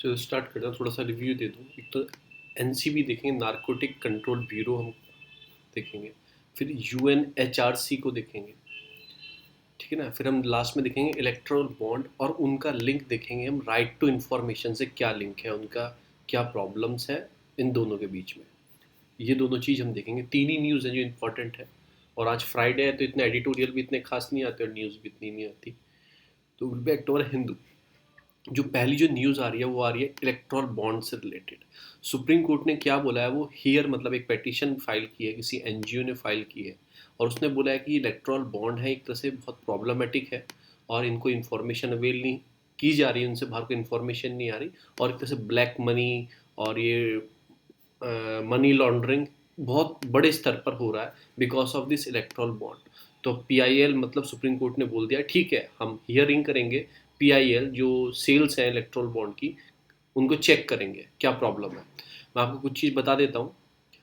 चलो स्टार्ट करते हैं, थोड़ा सा रिव्यू दे दूँ। एक तो एनसीबी देखेंगे, नारकोटिक कंट्रोल ब्यूरो हम देखेंगे, फिर यूएनएचआरसी को देखेंगे, ठीक है ना। फिर हम लास्ट में देखेंगे इलेक्ट्रल बॉन्ड और उनका लिंक देखेंगे हम, राइट टू इन्फॉर्मेशन से क्या लिंक है उनका, क्या प्रॉब्लम्स है इन दोनों के बीच में। ये दोनों चीज़ हम देखेंगे। तीन ही न्यूज़ हैं जो इम्पोर्टेंट है, और आज फ्राइडे है तो इतने एडिटोरियल भी इतने खास नहीं आते और न्यूज़ भी इतनी नहीं आती। तो बैक टू हिंदू, जो पहली जो न्यूज़ आ रही है वो आ रही है इलेक्ट्रल बॉन्ड से रिलेटेड। सुप्रीम कोर्ट ने क्या बोला है, वो हियर मतलब एक पेटिशन फाइल की है, किसी एनजीओ ने फाइल की है, और उसने बोला है कि इलेक्ट्रल बॉन्ड है एक तरह से बहुत प्रॉब्लमेटिक है, और इनको इन्फॉर्मेशन अवेल नहीं की जा रही है, उनसे बाहर को इन्फॉर्मेशन नहीं आ रही, और एक तरह से ब्लैक मनी और ये मनी लॉन्ड्रिंग बहुत बड़े स्तर पर हो रहा है because of this erectile bond. तो पीआईएल मतलब सुप्रीम कोर्ट ने बोल दिया ठीक है, हम हियरिंग करेंगे, पीआईएल जो सेल्स हैं इलेक्ट्रल बॉन्ड की उनको चेक करेंगे क्या प्रॉब्लम है। मैं आपको कुछ चीज़ बता देता हूँ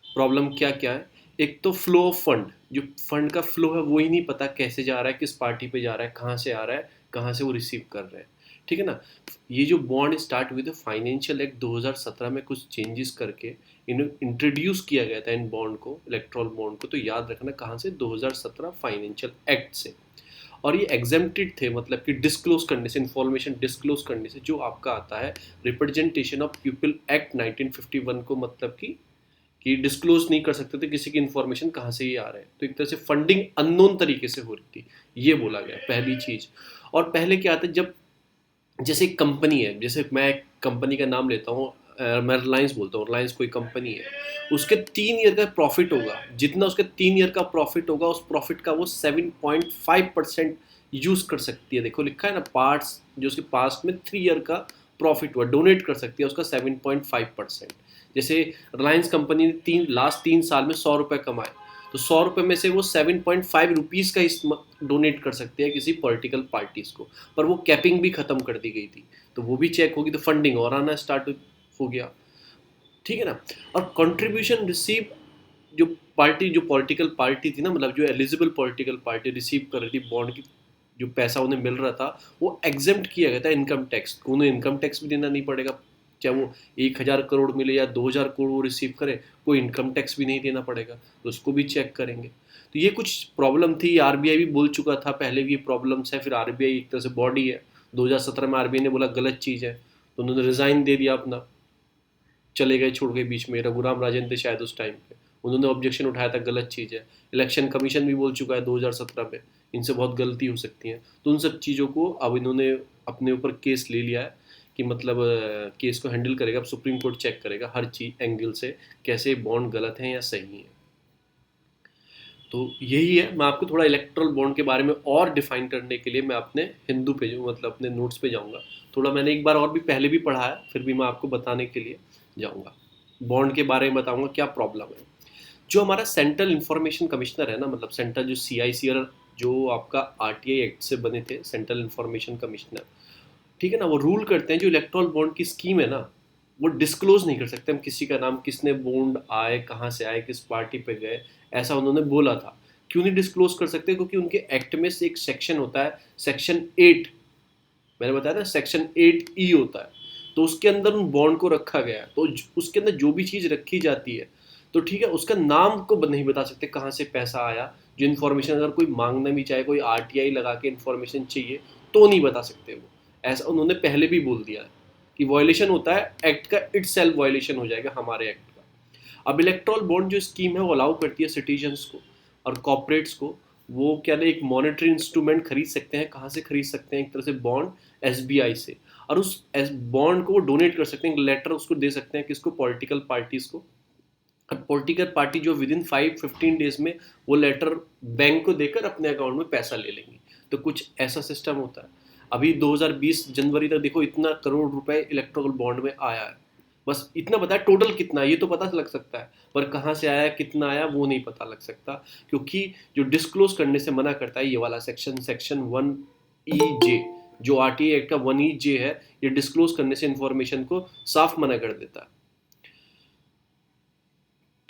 प्रॉब्लम क्या क्या है। एक तो फ्लो ऑफ फंड, जो फंड का फ्लो है वो ही नहीं पता कैसे जा रहा है, किस पार्टी पे जा रहा है, कहाँ से आ रहा है, कहाँ से वो रिसीव कर रहे हैं, ठीक है ना। ये जो बॉन्ड स्टार्ट हुई थी फाइनेंशियल एक्ट 2017 में कुछ चेंजेस करके इन्हें इंट्रोड्यूस किया गया था इन बॉन्ड को, इलेक्ट्रल बॉन्ड को। तो याद रखना कहाँ से, 2017 फाइनेंशियल एक्ट से। और ये एग्जेम्प्टेड थे, मतलब कि डिस्क्लोज करने से, इन्फॉर्मेशन डिस्क्लोज करने से, जो आपका आता है रिप्रेजेंटेशन ऑफ पीपल एक्ट 1951 को, मतलब कि डिस्क्लोज नहीं कर सकते थे किसी की इन्फॉर्मेशन कहाँ से ये आ रहा है। तो एक तरह से फंडिंग अननोन तरीके से हो रही थी, ये बोला गया पहली चीज़। और पहले क्या आता है, जब जैसे एक कंपनी है, जैसे मैं एक कंपनी का नाम लेता हूँ, मैं रिलायंस बोलता हूँ, रिलायंस कोई कंपनी है, उसके 3 ईयर का प्रॉफिट होगा, जितना उसके 3 ईयर का प्रॉफिट होगा उस प्रॉफिट का वो 7.5% यूज़ कर सकती है। देखो लिखा है ना, पार्ट्स जो उसके पास्ट में 3 ईयर का प्रॉफिट हुआ डोनेट कर सकती है उसका 7.5%। जैसे रिलायंस कंपनी ने लास्ट 3 साल में 100 रुपये कमाए, तो 100 रुपये में से वो 7.5 रुपीज़ का डोनेट कर सकते हैं किसी पॉलिटिकल पार्टीज़ को। पर वो कैपिंग भी ख़त्म कर दी गई थी, तो वो भी चेक होगी, तो फंडिंग और आना स्टार्ट हो गया, ठीक है ना। और कंट्रीब्यूशन रिसीव, जो पार्टी, जो पॉलिटिकल पार्टी थी ना, मतलब जो एलिजिबल पॉलिटिकल पार्टी रिसीव कर रही थी बॉन्ड की, जो पैसा उन्हें मिल रहा था वो एग्जेम्प्ट किया गया था इनकम टैक्स को, उन्हें इनकम टैक्स भी देना नहीं पड़ेगा। चाहे वो 1,000 करोड़ मिले या 2,000 करोड़ वो रिसीव करे, कोई इनकम टैक्स भी नहीं देना पड़ेगा, तो उसको भी चेक करेंगे। तो ये कुछ प्रॉब्लम थी, आरबीआई भी बोल चुका था पहले भी ये प्रॉब्लम्स है। फिर आरबीआई एक तरह से बॉडी है, 2017 में आरबीआई ने बोला गलत चीज़ है, तो उन्होंने रिज़ाइन दे दिया अपना, चले गए, छोड़ गए बीच में। रघुराम राजन थे शायद उस टाइम पे, उन्होंने ऑब्जेक्शन उठाया था गलत चीज़ है। इलेक्शन कमीशन भी बोल चुका है 2017 में इनसे बहुत गलती हो सकती है। तो उन सब चीज़ों को अब इन्होंने अपने ऊपर केस ले लिया है कि मतलब केस को हैंडल करेगा, अब सुप्रीम कोर्ट चेक करेगा हर चीज़ एंगल से, कैसे बॉन्ड गलत हैं या सही हैं। तो यही है, मैं आपको थोड़ा इलेक्ट्रल बॉन्ड के बारे में और डिफाइन करने के लिए मैं अपने हिंदू पे मतलब अपने नोट्स पे जाऊँगा। थोड़ा मैंने एक बार और भी पहले भी पढ़ा है, फिर भी मैं आपको बताने के लिए जाऊँगा, बॉन्ड के बारे में बताऊँगा क्या प्रॉब्लम है। जो हमारा सेंट्रल इंफॉर्मेशन कमिश्नर है ना, मतलब सेंट्रल जो सीआईसीआर, जो आपका आरटीआई एक्ट से बने थे, सेंट्रल इंफॉर्मेशन कमिश्नर, ठीक है ना, वो रूल करते हैं जो इलेक्ट्रल बॉन्ड की स्कीम है ना, वो डिस्क्लोज नहीं कर सकते हम किसी का नाम, किसने बॉन्ड आए, कहाँ से आए, किस पार्टी पे गए, ऐसा उन्होंने बोला था। क्यों नहीं डिस्क्लोज कर सकते, क्योंकि उनके एक्ट में से एक सेक्शन होता है, सेक्शन 8, मैंने बताया ना सेक्शन 8E होता है, तो उसके अंदर उन बॉन्ड को रखा गया है। तो उसके अंदर जो भी चीज़ रखी जाती है, तो ठीक है, उसका नाम को नहीं बता सकते कहाँ से पैसा आया। जो इन्फॉर्मेशन अगर कोई मांगना भी चाहे, कोई आरटीआई लगा के इन्फॉर्मेशन चाहिए, तो नहीं बता सकते वो, ऐसा उन्होंने पहले भी बोल दिया है कि वॉयलेशन होता है एक्ट का, इट्स सेल्फ वॉयलेशन हो जाएगा हमारे एक्ट का। अब इलेक्ट्रल बॉन्ड जो स्कीम है वो अलाउ करती है सिटीजन्स को और कॉर्पोरेट्स को, वो क्या ना एक मॉनेटरी इंस्ट्रूमेंट खरीद सकते हैं। कहाँ से खरीद सकते हैं, एक तरह से बॉन्ड एसबीआई से, और उस बॉन्ड को वो डोनेट कर सकते हैं, लेटर उसको दे सकते हैं किसको, पॉलिटिकल पार्टीज को। अब पॉलिटिकल पार्टी जो विद इन 5-15 डेज में वो लेटर बैंक को देकर अपने अकाउंट में पैसा ले लेंगी। तो कुछ ऐसा सिस्टम होता है। अभी 2020 जनवरी तक देखो इतना करोड़ रुपए इलेक्ट्रल बॉन्ड में आया है, बस इतना पता है। टोटल कितना है ये तो पता लग सकता है, पर कहाँ से आया, कितना आया, वो नहीं पता लग सकता, क्योंकि जो डिस्क्लोज करने से मना करता है ये वाला सेक्शन 1E J, जो आरटीआई एक्ट का 1E J है, ये डिस्क्लोज करने से इंफॉर्मेशन को साफ मना कर देता है।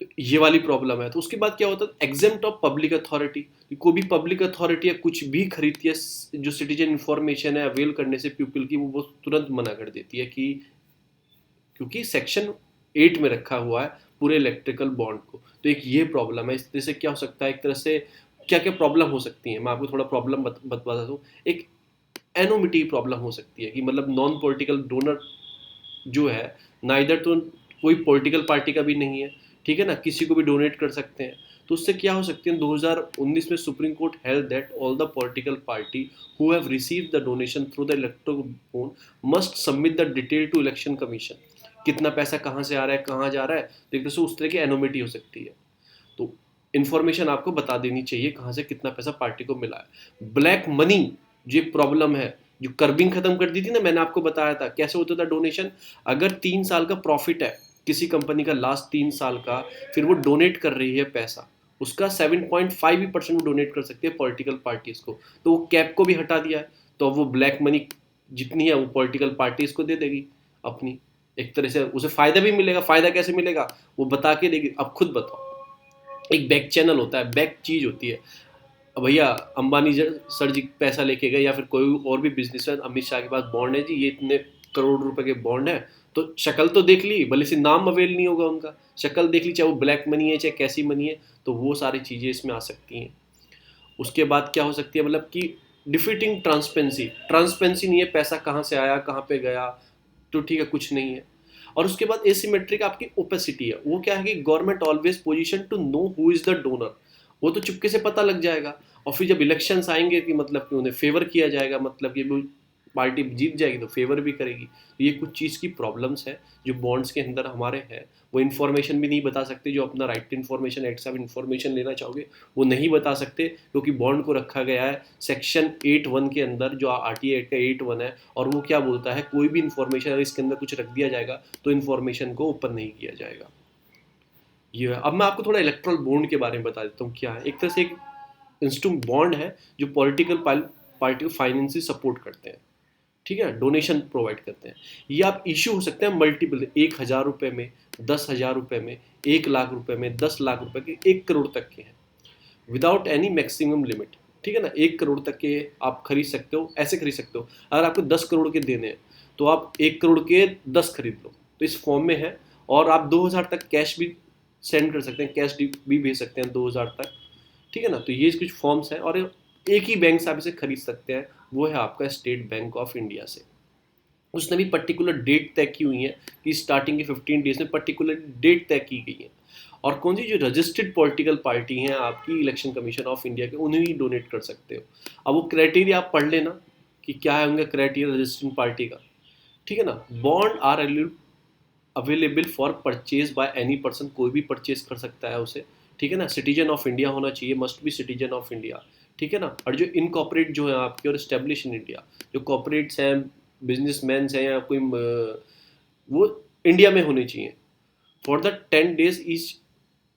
तो ये वाली प्रॉब्लम है। तो उसके बाद क्या होता है, एग्जेम्प्ट ऑफ पब्लिक अथॉरिटी, कोई भी पब्लिक अथॉरिटी या कुछ भी खरीदती है जो सिटीजन इंफॉर्मेशन है अवेल करने से पीपल की, वो तुरंत मना कर देती है कि क्योंकि सेक्शन 8 में रखा हुआ है पूरे इलेक्ट्रिकल बॉन्ड को। तो एक ये प्रॉब्लम है। इस तरह से क्या हो सकता है, एक तरह से क्या क्या प्रॉब्लम हो सकती है, मैं आपको थोड़ा प्रॉब्लम बता दूँ। एक एनोमिटी प्रॉब्लम हो सकती है कि मतलब नॉन पॉलिटिकल डोनर जो है, नाइदर तो कोई पॉलिटिकल पार्टी का भी नहीं है, ठीक है ना, किसी को भी डोनेट कर सकते हैं। तो उससे क्या हो सकती है, 2019 में supreme court held that all the political party who have received the donation through the electoral bond must submit the detail to election commission. कितना पैसा कहाँ से आ रहा है, कहाँ जा रहा है, तो एक तरह से उस तरह की एनोमिटी हो सकती है। तो इन्फॉर्मेशन आपको बता देनी चाहिए कहाँ से कितना पैसा पार्टी को मिला है। ब्लैक मनी जो प्रॉब्लम है, जो कर्बिंग खत्म कर दी थी ना, मैंने आपको बताया था कैसे होता था डोनेशन। अगर 3 साल का प्रॉफिट है किसी कंपनी का, लास्ट 3 साल का, फिर वो डोनेट कर रही है पैसा, उसका 7.5% डोनेट कर सकती है पॉलिटिकल पार्टीज को। तो वो कैप को भी हटा दिया है, तो वो ब्लैक मनी जितनी है वो पॉलिटिकल पार्टीज को दे देगी अपनी। एक तरह से उसे फायदा भी मिलेगा। फायदा कैसे मिलेगा वो बता के देगी। अब खुद बताओ, एक बैक चैनल होता है, बैक चीज होती है। अब भैया अंबानी सर जी पैसा लेके गए, या फिर कोई और भी बिजनेसमैन, अमित शाह के पास बॉन्ड है जी, ये इतने करोड़ रुपए के बॉन्ड है, तो शक्ल तो देख ली, भले से नाम अवेल नहीं होगा उनका, शक्ल देख ली, चाहे वो ब्लैक मनी है चाहे कैसी मनी है, तो वो सारी चीजें इसमें आ सकती हैं। उसके बाद क्या हो सकती है, मतलब कि डिफीटिंग ट्रांसपेरेंसी। ट्रांसपेरेंसी नहीं है, पैसा कहाँ से आया कहाँ पे गया, तो ठीक है कुछ नहीं है। और उसके बाद एसिमेट्रिक आपकी ओपेसिटी है। वो क्या है कि government always position to know who is the donor, वो तो चुपके से पता लग जाएगा। और फिर जब इलेक्शंस आएंगे कि मतलब कि उन्हें फेवर किया जाएगा, मतलब कि पार्टी जीत जाएगी तो फेवर भी करेगी। तो ये कुछ चीज़ की प्रॉब्लम्स है जो बॉन्ड्स के अंदर हमारे हैं। वो इन्फॉर्मेशन भी नहीं बता सकते, जो अपना राइट टू इन्फॉर्मेशन एक्ट से आप इन्फॉर्मेशन लेना चाहोगे वो नहीं बता सकते, क्योंकि बॉन्ड को रखा गया है सेक्शन 8(1) के अंदर, जो RTA एक्ट का 8(1) है। और वो क्या बोलता है, कोई भी इन्फॉर्मेशन अगर इसके अंदर कुछ रख दिया जाएगा तो इन्फॉर्मेशन को ओपन नहीं किया जाएगा। ये है। अब मैं आपको थोड़ा इलेक्ट्रल बॉन्ड के बारे में बता देता हूँ क्या है। एक तरह से एक इंस्ट्रूमेंट बॉन्ड है जो पॉलिटिकल पार्टी को फाइनेंशियली सपोर्ट करते हैं, ठीक है, डोनेशन प्रोवाइड करते हैं। ये आप इशू हो सकते हैं मल्टीपल, 1,000 रुपये में, 10,000 रुपये में, 1,00,000 रुपये में, 10,00,000 रुपये के, 1 करोड़ तक के हैं, विदाउट एनी मैक्सिमम लिमिट। ठीक है ना, 1 करोड़ तक के आप खरीद सकते हो, ऐसे खरीद सकते हो। अगर आपको 10 करोड़ के देने हैं तो आप 1 करोड़ के 10 खरीद लो, तो इस फॉर्म में है। और आप 2,000 तक कैश भी सेंड कर सकते हैं, कैश भी भेज सकते हैं 2,000 तक, ठीक है ना। तो ये कुछ फॉर्म्स हैं, और एक ही बैंक से आप इसे खरीद सकते हैं, वो है आपका स्टेट बैंक ऑफ इंडिया से। उसने भी पर्टिकुलर डेट तय की हुई है कि स्टार्टिंग के 15 डेज में पर्टिकुलर डेट तय की गई है। और कौन सी जो रजिस्टर्ड पॉलिटिकल पार्टी हैं आपकी इलेक्शन कमीशन ऑफ इंडिया के, उन्हें ही डोनेट कर सकते हो। अब वो क्राइटेरिया आप पढ़ लेना कि क्या है उनका क्राइटेरिया रजिस्टर्ड पार्टी का, ठीक है ना। Bond are available for purchase by any person, कोई भी परचेज कर सकता है उसे, ठीक है ना। सिटीजन ऑफ इंडिया होना चाहिए, must be citizen of India, ठीक है ना। और जो इनकॉर्पोरेट जो है आपके और स्टेब्लिश इन इंडिया, जो कॉर्पोरेट्स हैं, बिजनेसमैन हैं, या कोई वो इंडिया में होने चाहिए। फॉर द 10 डेज ईच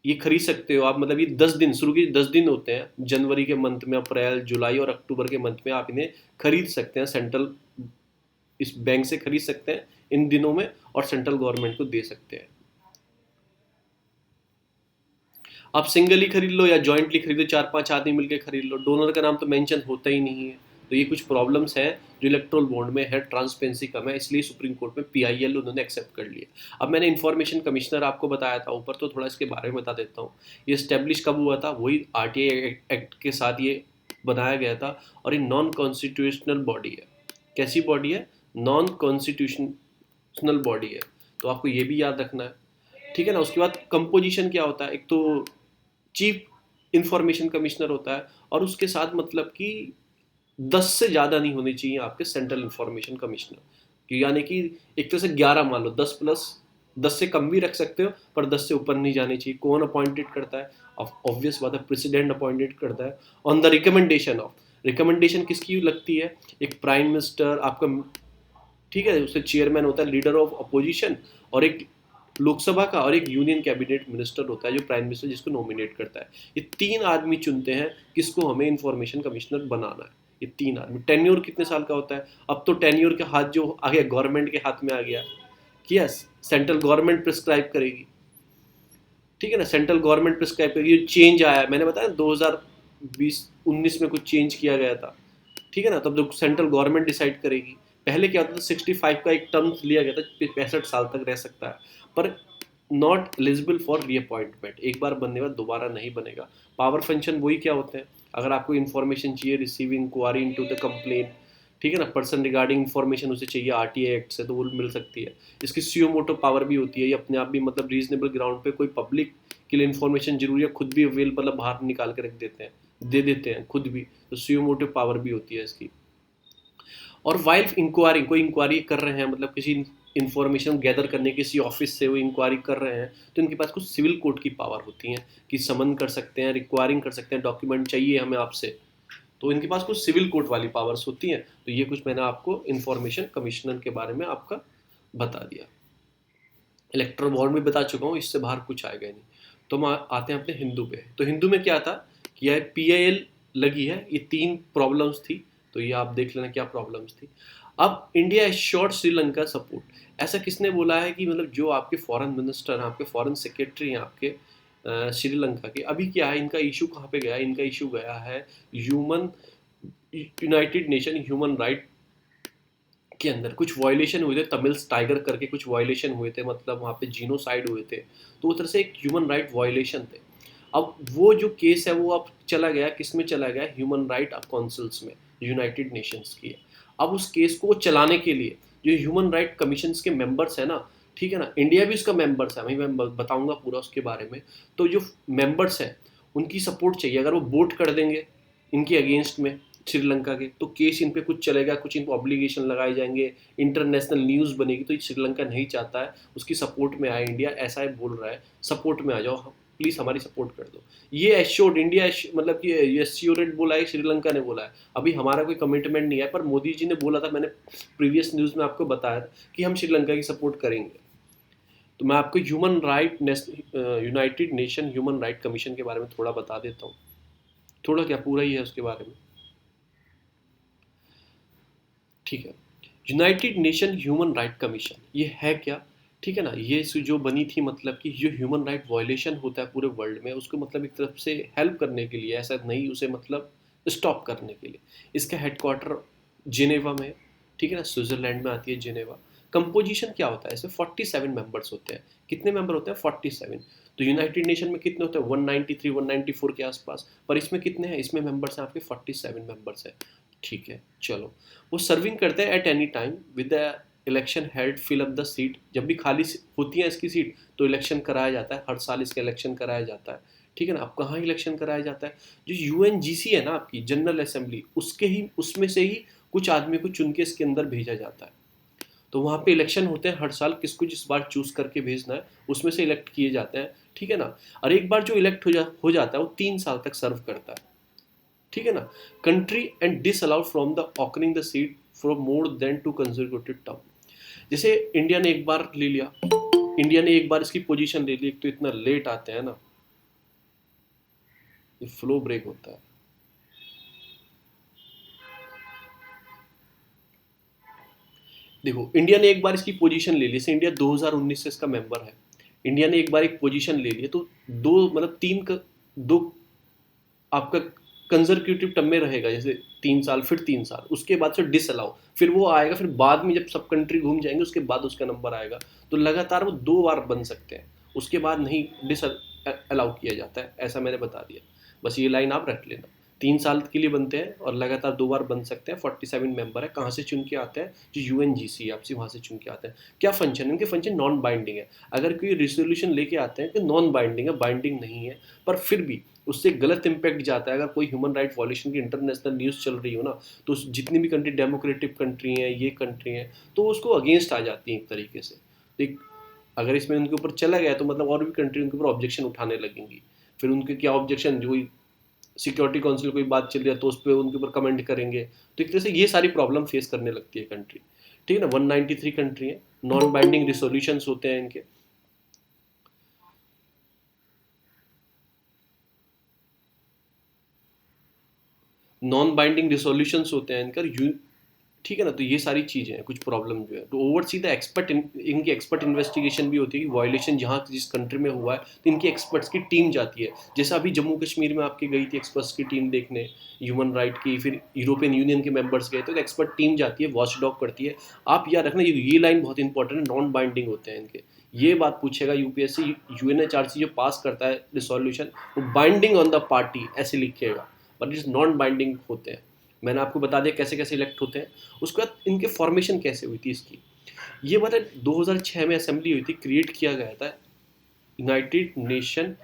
ये खरीद सकते हो आप। मतलब ये 10 दिन, शुरू के 10 दिन होते हैं जनवरी के मंथ में, अप्रैल, जुलाई और अक्टूबर के मंथ में आप इन्हें खरीद सकते हैं। सेंट्रल इस बैंक से खरीद सकते हैं इन दिनों में, और सेंट्रल गवर्नमेंट को दे सकते हैं। आप सिंगली खरीद लो या जॉइंटली खरीद लो, 4-5 आदमी मिलकर खरीद लो, डोनर का नाम तो मेंशन होता ही नहीं है। तो ये कुछ प्रॉब्लम्स हैं जो इलेक्ट्रोल बॉन्ड में है, ट्रांसपेरेंसी कम है, इसलिए सुप्रीम कोर्ट में PIL उन्होंने एक्सेप्ट कर लिया। अब मैंने इन्फॉर्मेशन कमिश्नर आपको बताया था ऊपर, तो थोड़ा इसके बारे में बता देता हूँ। ये स्टैब्लिश कब हुआ था, वही RTA एक्ट के साथ ये बनाया गया था। और ये नॉन कॉन्स्टिट्यूशनल बॉडी है। कैसी बॉडी है, नॉन कॉन्स्टिट्यूशनल बॉडी है, तो आपको ये भी याद रखना है, ठीक है ना। उसके बाद कंपोजिशन क्या होता है, एक तो चीफ इंफॉर्मेशन कमिश्नर होता है, और उसके साथ मतलब कि 10 से ज़्यादा नहीं होने चाहिए आपके सेंट्रल इंफॉर्मेशन कमिश्नर, यानी कि एक तरह से 11 मान लो, 10 प्लस 10 से कम भी रख सकते हो, पर 10 से ऊपर नहीं जाने चाहिए। कौन अपॉइंटेड करता है, ऑब्वियस बात है प्रेसिडेंट अपॉइंटेड करता है, on the recommendation of. Recommendation किसकी लगती है, एक प्राइम मिनिस्टर आपका, ठीक है, उससे चेयरमैन होता है लीडर ऑफ अपोजिशन, और एक लोकसभा का, और एक यूनियन कैबिनेट मिनिस्टर होता है जो प्राइम मिनिस्टर जिसको नॉमिनेट करता है। ये 3 आदमी चुनते हैं किसको हमें इंफॉर्मेशन कमिश्नर बनाना है। ये 3 आदमी। टेन्योर कितने साल का होता है, अब तो टेन्योर के हाथ जो आ गया गवर्नमेंट के हाथ में आ गया कि यस सेंट्रल गवर्नमेंट प्रिस्क्राइब करेगी, ठीक है ना। सेंट्रल गवर्नमेंट प्रिस्क्राइब करेगी। चेंज आया, मैंने बताया 2020-19 में कुछ चेंज किया गया था, ठीक है ना, तब तो सेंट्रल गवर्नमेंट डिसाइड करेगी पहले क्या होता था 65 का एक टर्म लिया गया था, 65 साल तक रह सकता है, पर नॉट एलिजिबल फॉर रीअपॉइंटमेंट, एक बार बनने के बाद दोबारा नहीं बनेगा। पावर फंक्शन वही क्या होते हैं, अगर आपको इन्फॉर्मेशन चाहिए, receive inquiry into the complaint, ठीक है ना, पर्सन रिगार्डिंग इन्फॉर्मेशन उसे चाहिए आरटीआई एक्ट से, तो वो मिल सकती है। इसकी सीओ मोटो पावर भी होती है, ये अपने आप भी मतलब रीजनेबल ग्राउंड पे कोई पब्लिक के लिए इन्फॉर्मेशन जरूरी है, खुद भी अवेल मतलब बाहर निकाल के रख देते हैं, दे देते हैं खुद भी, तो सीओ मोटो पावर भी होती है इसकी। और वाइल इंक्वायरी, कोई इंक्वायरी कर रहे हैं, मतलब किसी इन्फॉर्मेशन गैदर करने किसी ऑफिस से वो इंक्वायरी कर रहे हैं, तो इनके पास कुछ सिविल कोर्ट की पावर होती हैं कि समन कर सकते हैं, रिक्वायरिंग कर सकते हैं, डॉक्यूमेंट चाहिए हमें आपसे, तो इनके पास कुछ सिविल कोर्ट वाली पावर्स होती हैं। तो ये कुछ मैंने आपको इन्फॉर्मेशन कमिश्नर के बारे में आपका बता दिया। इलेक्ट्रल बॉन्ड भी बता चुका हूँ, इससे बाहर कुछ आएगा नहीं। तो हम आते हैं अपने हिंदू पे। तो हिंदू में क्या था कि यह PIL लगी है, ये 3 प्रॉब्लम्स थी, तो ये आप देख लेना क्या प्रॉब्लम्स थी। अब इंडिया एश्योर्ड श्रीलंका सपोर्ट, ऐसा किसने बोला है कि मतलब जो आपके फॉरेन मिनिस्टर हैं, आपके फॉरेन सेक्रेटरी हैं आपके श्रीलंका के, अभी क्या है इनका इशू कहाँ पे गया है, इनका इशू गया है यूनाइटेड नेशन ह्यूमन राइट के अंदर। कुछ वायलेशन हुए थे, तमिल्स टाइगर करके कुछ वायलेशन हुए थे, मतलब वहाँ पे जीनोसाइड हुए थे, तो उधर से एक ह्यूमन राइट वायलेशन थे। अब वो जो केस है वो अब चला गया, किस में चला गया, ह्यूमन राइट काउंसिल्स में, यूनाइटेड नेशंस की है। अब उस केस को चलाने के लिए जो ह्यूमन राइट कमीशन के मेंबर्स है ना, ठीक है ना, इंडिया भी उसका मेंबर्स है, मैं बताऊंगा पूरा उसके बारे में। तो जो मेंबर्स है उनकी सपोर्ट चाहिए, अगर वो वोट कर देंगे इनके अगेंस्ट में श्रीलंका के, तो केस इन पे कुछ चलेगा, कुछ इनको ऑब्लिगेशन लगाए जाएंगे, इंटरनेशनल न्यूज़ बनेगी, तो श्रीलंका नहीं चाहता है उसकी सपोर्ट में आए इंडिया, ऐसा है बोल रहा है, सपोर्ट में आ जाओ, प्लीज़ हमारी सपोर्ट कर दो। ये एश्योर्ड इंडिया मतलब कि एश्योर्ड बोला है, श्रीलंका ने बोला है, अभी हमारा कोई कमिटमेंट नहीं है, पर मोदी जी ने बोला था, मैंने प्रीवियस न्यूज़ में आपको बताया था कि हम श्रीलंका की सपोर्ट करेंगे। तो मैं आपको human right United nation human right commission के बारे में थोड़ा बता देता हूँ, थोड़ा क्या पूरा ही है उसके बारे में, ठीक है। United nation human right commission ये है क्या, ठीक है ना, ये जो बनी थी, मतलब कि जो ह्यूमन राइट वायलेशन होता है पूरे वर्ल्ड में, उसको मतलब एक तरफ से हेल्प करने के लिए, ऐसा नहीं उसे मतलब स्टॉप करने के लिए। इसका हेडक्वार्टर जिनेवा में है, ठीक है ना, स्विट्जरलैंड में आती है जिनेवा। कंपोजिशन क्या होता है, इसमें 47 मेंबर्स होते हैं। कितने मेंबर होते हैं, 47। तो यूनाइटेड नेशन में कितने होते हैं, 193 194 के आसपास, पर इसमें कितने हैं, इसमें मेंबर्स हैं आपके 47 मेंबर्स हैं, ठीक है। चलो, वो सर्विंग करते हैं at any time with the election held fill up the seat, जब भी खाली होती है इसकी सीट तो इलेक्शन कराया जाता है, हर साल इसका इलेक्शन कराया जाता है, ठीक है ना। अब कहाँ इलेक्शन कराया जाता है, जो UNGC है ना आपकी जनरल असेंबली, उसके ही उसमें से ही कुछ आदमी को चुन के इसके अंदर भेजा जाता है। तो वहाँ पे इलेक्शन होते हैं हर साल, किसको जिस बार चूज करके भेजना है उसमें से इलेक्ट किए जाते हैं, ठीक है ना। और एक बार जो इलेक्ट हो जाता है वो 3 साल तक सर्व करता है, ठीक है ना। Country and disallowed from the occurring the seat for more than 2 consecutive term. जैसे इंडिया ने एक बार ले लिया, इंडिया ने एक बार इसकी पोजीशन ले ली, तो इतना लेट आते हैं ना, ये फ्लो ब्रेक होता है। देखो, इंडिया ने एक बार इसकी पोजीशन ले ली, जैसे इंडिया 2019 से इसका मेंबर है, इंडिया ने एक बार एक पोजीशन ले ली, तो दो मतलब दो आपका कंजर्वेटिव टर्म में रहेगा, जैसे 3 साल, फिर 3 साल, उसके बाद से डिसअलाउ, फिर वो आएगा, फिर बाद में जब सब कंट्री घूम जाएंगे उसके बाद उसका नंबर आएगा। तो लगातार वो 2 बार बन सकते हैं, उसके बाद नहीं डिस अलाउ किया जाता है, ऐसा मैंने बता दिया। बस ये लाइन आप रख लेना, 3 साल के लिए बनते हैं और लगातार 2 बार बन सकते हैं। 47 मेंबर है, कहाँ से चुन के आते हैं, जो UNGC आपसे वहाँ से चुन के आते हैं। क्या फंक्शन, इनके फंक्शन नॉन बाइंडिंग है, अगर कोई रिजोल्यूशन लेके आते हैं तो नॉन बाइंडिंग है, बाइंडिंग नहीं है, पर फिर भी उससे गलत इंपैक्ट जाता है। अगर कोई ह्यूमन राइट वॉल्यूशन की इंटरनेशनल न्यूज़ चल रही हो ना, तो जितनी भी कंट्री डेमोक्रेटिक कंट्री हैं, ये कंट्री हैं, तो उसको अगेंस्ट आ जाती हैं एक तरीके से। एक अगर इसमें उनके ऊपर चला गया तो मतलब और भी कंट्री उनके ऊपर ऑब्जेक्शन उठाने लगेंगी, फिर उनके क्या ऑब्जेक्शन, जो सिक्योरिटी काउंसिल कोई बात चल रही है तो उस पर उनके ऊपर कमेंट करेंगे, तो एक तरह से ये सारी प्रॉब्लम फेस करने लगती है कंट्री, ठीक है ना। 193 कंट्री है, नॉन बाइंडिंग रिसोल्यूशन होते हैं इनके। नॉन बाइंडिंग रिसोल्यूशंस होते हैं इनका, ठीक है ना। तो ये सारी चीज़ें हैं, कुछ प्रॉब्लम जो है। तो ओवरसी द एक्सपर्ट, इनकी एक्सपर्ट इन्वेस्टिगेशन भी होती है कि वायलेशन जहाँ जिस कंट्री में हुआ है तो इनकी एक्सपर्ट्स की टीम जाती है। जैसा अभी जम्मू कश्मीर में आपकी गई थी एक्सपर्ट्स की टीम देखने ह्यूमन राइट की, फिर यूरोपियन यूनियन के मेंबर्स गए, तो एक्सपर्ट टीम जाती है, वॉच डॉग करती है। आप याद रखना, ये लाइन बहुत इंपॉर्टेंट है, नॉन बाइंडिंग होते हैं इनके। ये बात पूछेगा यूपीएससी, यूएनएचआरसी जो पास करता है रिसोल्यूशन, वो बाइंडिंग ऑन द पार्टी ऐसे लिखेगा, बट इट्स नॉन बाइंडिंग होते हैं। मैंने आपको बता दिया कैसे कैसे इलेक्ट होते हैं। उसके बाद इनके फॉर्मेशन कैसे हुई थी इसकी, ये बात है 2006 में असेंबली हुई थी, क्रिएट किया गया था यूनाइटेड नेशन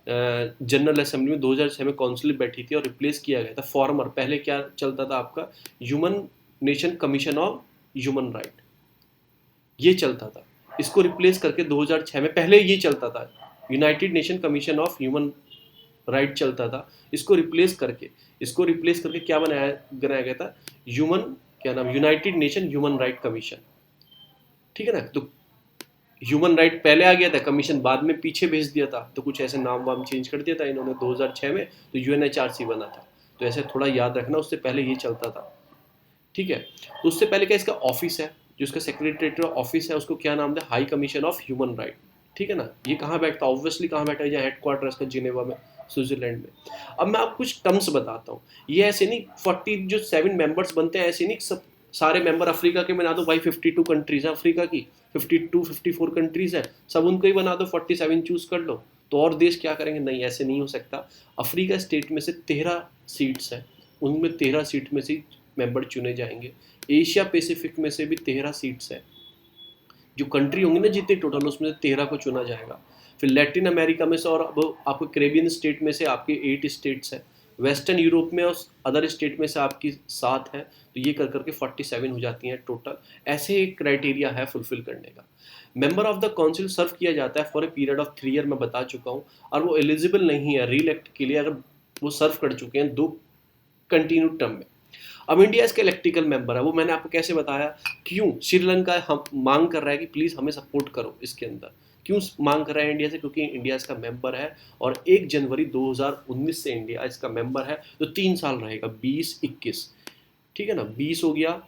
जनरल असेंबली में। 2006 में काउंसिल बैठी थी और रिप्लेस किया गया था फॉर्मर, पहले क्या चलता था आपका, human nation commission of human right, ये चलता था। इसको रिप्लेस करके 2006 में, पहले ये चलता था United nation commission of human right चलता था, इसको रिप्लेस करके क्या बनाया गया था, ह्यूमन, क्या नाम, United nation human right commission. ठीक है ना। तो ह्यूमन राइट पहले आ गया था, कमीशन बाद में पीछे भेज दिया था, तो कुछ ऐसे नाम वाम चेंज कर दिया था इन्होंने 2006 में, तो यूएनएचआरसी बना था। तो ऐसे थोड़ा याद रखना, उससे पहले ये चलता था। ठीक है। तो उससे पहले क्या इसका ऑफिस है, जो इसका सेक्रेटरीट ऑफिस है, उसको क्या नाम है, high commission of human right. ठीक है ना। ये कहाँ बैठता है, ऑब्वियसली कहाँ बैठा है, जहाँ हेडक्वार्टर है इसका, जिनेवा में, स्विट्जरलैंड में। अब मैं आपको कुछ टर्म्स बताता हूँ। ये ऐसे नहीं 40 जो 7 मेंबर्स बनते हैं, ऐसे नहीं सब सारे मेंबर अफ्रीका के बना दो भाई, 52 कंट्रीज है अफ्रीका की, 52-54 कंट्रीज है, सब उनको ही बना दो, 47 चूज कर लो, तो और देश क्या करेंगे, नहीं ऐसे नहीं हो सकता। अफ्रीका स्टेट में से 13 सीट्स हैं, उनमें 13 सीट में से मेंबर चुने जाएंगे। एशिया पैसिफिक में से भी 13 सीट्स है, जो कंट्री होंगी ना जितनी टोटल, उसमें से 13 को चुना जाएगा। फिर लैटिन अमेरिका में से, और अब आपको कैरेबियन स्टेट में से आपके 8 स्टेट्स हैं, वेस्टर्न यूरोप में और अदर स्टेट में से आपकी 7 है, तो ये कर करके 47 हो जाती हैं टोटल। ऐसे एक क्राइटेरिया है फुलफिल करने का। मेंबर ऑफ द काउंसिल सर्व किया जाता है for a period of 3 year, मैं बता चुका हूँ, और वो एलिजिबल नहीं है री इलेक्ट के लिए अगर वो सर्व कर चुके हैं 2 कंटिन्यू टर्म में। अब इंडिया इसका इलेक्ट्रिकल मेंबर है, वो मैंने आपको कैसे बताया, क्यों श्रीलंका हम मांग कर रहा है कि प्लीज़ हमें सपोर्ट करो इसके अंदर। क्यों मांग कर रहा है इंडिया से, क्योंकि इंडिया इसका मेंबर है, और 1 जनवरी 2019 से इंडिया इसका मेंबर है, तो 3 साल रहेगा, 20-21। ठीक है ना, 20 हो गया,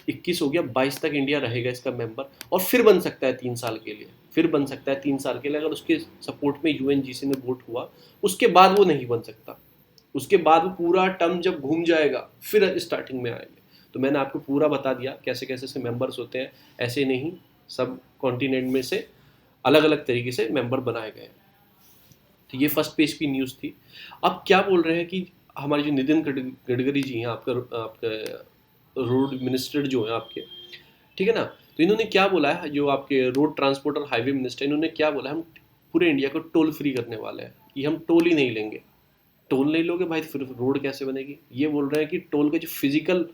21 हो गया, 22 तक इंडिया रहेगा इसका मेंबर, और फिर बन सकता है 3 साल के लिए, फिर बन सकता है 3 साल के लिए, अगर उसके सपोर्ट में यूएनजीसी में वोट हुआ, उसके बाद वो नहीं बन सकता। उसके बाद वो पूरा टर्म जब घूम जाएगा फिर स्टार्टिंग में आएंगे। तो मैंने आपको पूरा बता दिया कैसे कैसे से मेंबर्स होते हैं, ऐसे नहीं, सब कॉन्टिनेंट में से अलग अलग तरीके से मेंबर बनाए गए हैं। तो ये फर्स्ट पेज की न्यूज़ थी। अब क्या बोल रहे हैं कि हमारे जो नितिन गडकरी जी हैं, आपका आपका रोड मिनिस्टर जो है आपके, ठीक है ना, तो इन्होंने क्या बोला है, जो आपके रोड ट्रांसपोर्ट और हाईवे मिनिस्टर, इन्होंने क्या बोला है, हम पूरे इंडिया को टोल फ्री करने वाले हैं, ये हम टोल ही नहीं लेंगे। टोल नहीं लोगे भाई, तो फिर रोड कैसे बनेगी। ये बोल रहे हैं कि टोल के जो फिजिकल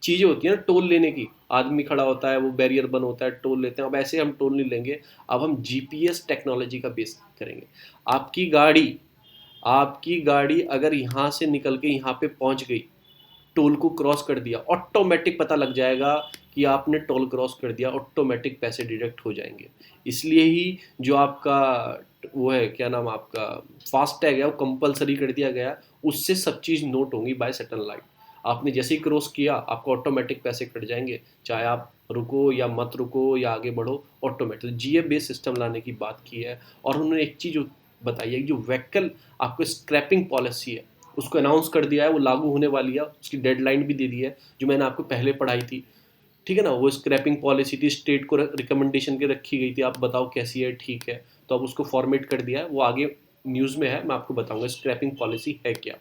चीज़ें होती हैं ना टोल लेने की, आदमी खड़ा होता है, वो बैरियर बन होता है, टोल लेते हैं, अब ऐसे हम टोल नहीं लेंगे, अब हम जीपीएस टेक्नोलॉजी का बेस करेंगे। आपकी गाड़ी आपकी गाड़ी अगर यहाँ से निकल के यहाँ पे पहुँच गई, टोल को क्रॉस कर दिया, ऑटोमेटिक पता लग जाएगा कि आपने टोल क्रॉस कर दिया, ऑटोमेटिक पैसे डिडक्ट हो जाएंगे। इसलिए ही जो आपका वो है, क्या नाम आपका, फास्ट टैग है, वो कंपलसरी कर दिया गया, उससे सब चीज़ नोट होंगी बाय सैटेलाइट। आपने जैसे ही क्रॉस किया, आपको ऑटोमेटिक पैसे कट जाएंगे, चाहे आप रुको या मत रुको या आगे बढ़ो, ऑटोमेटिक जीए बेस सिस्टम लाने की बात की है। और उन्होंने एक चीज़ बताई है, जो व्हीकल आपको स्क्रैपिंग पॉलिसी है, उसको अनाउंस कर दिया है, वो लागू होने वाली है, उसकी डेडलाइन भी दे दी है, जो मैंने आपको पहले पढ़ाई थी। ठीक है ना, वो स्क्रैपिंग पॉलिसी थी, स्टेट को रिकमेंडेशन के रखी गई थी, आप बताओ कैसी है, ठीक है, तो अब उसको फॉर्मेट कर दिया है, वो आगे न्यूज़ में है, मैं आपको बताऊंगा स्क्रैपिंग पॉलिसी है क्या।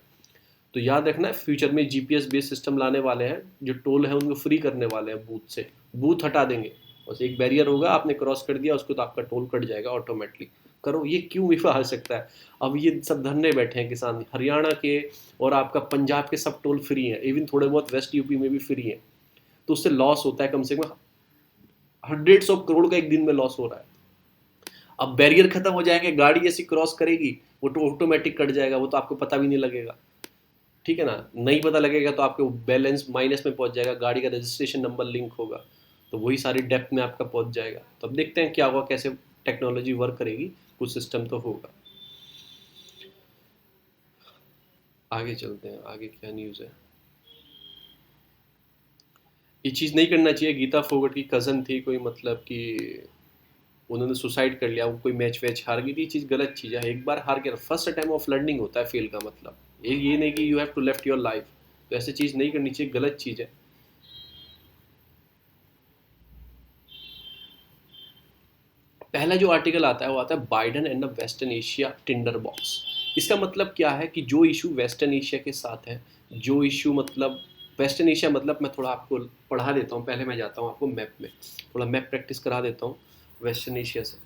तो याद रखना, फ्यूचर में जीपीएस बेस्ड सिस्टम लाने वाले हैं, जो टोल है उनको फ्री करने वाले हैं, बूथ से बूथ हटा देंगे, बस एक बैरियर होगा, आपने क्रॉस कर दिया उसको, तो आपका टोल कट जाएगा ऑटोमेटिकली। करो, ये क्यों विफल हो सकता है। अब ये सब धरने बैठे हैं किसान, हरियाणा के और आपका पंजाब के सब टोल फ्री हैं, इवन थोड़े बहुत वेस्ट यूपी में भी फ्री हैं, तो उससे लॉस होता है कम से कम 100 करोड़ का एक दिन में लॉस हो रहा है। अब बैरियर खत्म हो जाएंगे, गाड़ी जैसी क्रॉस करेगी, वो तो ऑटोमेटिक कट जाएगा, वो तो आपको पता भी नहीं लगेगा। ठीक है ना, नहीं पता लगेगा तो आपके बैलेंस माइनस में पहुंच जाएगा, गाड़ी का रजिस्ट्रेशन नंबर लिंक होगा, तो वही सारी डेप्थ में आपका पहुंच जाएगा। तो अब देखते हैं क्या होगा, कैसे टेक्नोलॉजी वर्क करेगी, कुछ सिस्टम तो होगा। आगे चलते हैं, आगे क्या न्यूज़ है। ये चीज़ नहीं करना चाहिए। गीता फोगट की कज़न थी कोई, मतलब कि उन्होंने सुसाइड कर लिया, वो कोई मैच वैच हार गई थी। ये चीज़ गलत चीज़ है। एक बार हार गया, फर्स्ट टाइम ऑफ लर्निंग होता है फेल का मतलब। ये नहीं कि you have to left your life. तो ऐसी चीज़ नहीं करनी चाहिए, गलत चीज़ है। पहला जो आर्टिकल आता है वो आता है Biden and the western Asia Tinder box. इसका मतलब क्या है कि जो इशू वेस्टर्न एशिया के साथ है, जो इशू मतलब वेस्टर्न एशिया, मतलब मैं थोड़ा आपको पढ़ा देता हूँ। पहले मैं जाता हूँ आपको मैप में, थोड़ा मैप प्रैक्टिस करा देता हूँ वेस्टर्न एशिया से।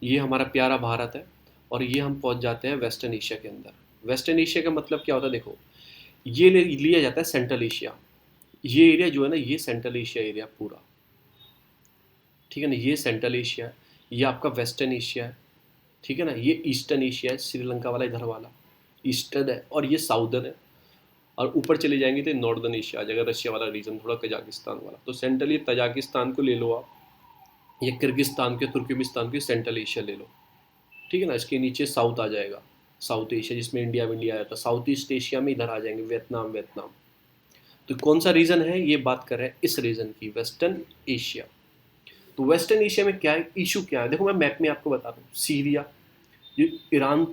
ये हमारा प्यारा भारत है और ये हम पहुंच जाते हैं वेस्टर्न एशिया के अंदर। वेस्टर्न एशिया का मतलब क्या होता है, देखो ये लिया जाता है सेंट्रल एशिया। ये एरिया जो है ना, ये सेंट्रल एशिया एरिया पूरा, ठीक है ना। ये सेंट्रल एशिया है, ये आपका वेस्टर्न एशिया है, ठीक है ना। ये ईस्टर्न एशिया है, श्रीलंका वाला इधर वाला ईस्टर्न है, और ये साउदर्न है। और ऊपर चले जाएंगे तो नॉर्दर्न एशिया आ जाएगा, रशिया वाला रीजन, थोड़ा कजाकिस्तान वाला। तो सेंट्रल ये तजाकिस्तान को ले लो आप, ये किर्गिस्तान के, तुर्कमेनिस्तान के, सेंट्रल एशिया ले लो, ठीक है ना। इसके नीचे साउथ आ जाएगा, साउथ एशिया जिसमें इंडिया इंडिया आया था। साउथ ईस्ट एशिया में इधर आ जाएंगे वियतनाम वियतनाम। तो कौन सा रीजन है, ये बात कर रहे हैं इस रीजन की, वेस्टर्न एशिया। तो वेस्टर्न एशिया में क्या है, इशू क्या है, देखो मैं मैप में आपको बता रहा हूँ। सीरिया, ये ईरान,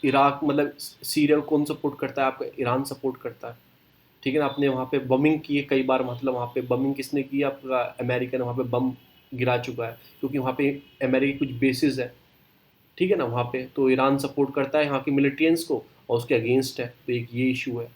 इराक, मतलब सीरिया को कौन सपोर्ट करता है आपका, ईरान सपोर्ट करता है, ठीक है ना। आपने वहाँ पे बमिंग की है कई बार, मतलब वहाँ पे बमिंग किसने की है, आपका अमेरिका ने वहाँ पे बम गिरा चुका है, क्योंकि वहाँ पे अमेरिका की कुछ बेसिस है, ठीक है ना वहाँ पे। तो ईरान सपोर्ट करता है यहाँ की मिलिटेंट्स को और उसके अगेंस्ट है, तो एक ये इशू है।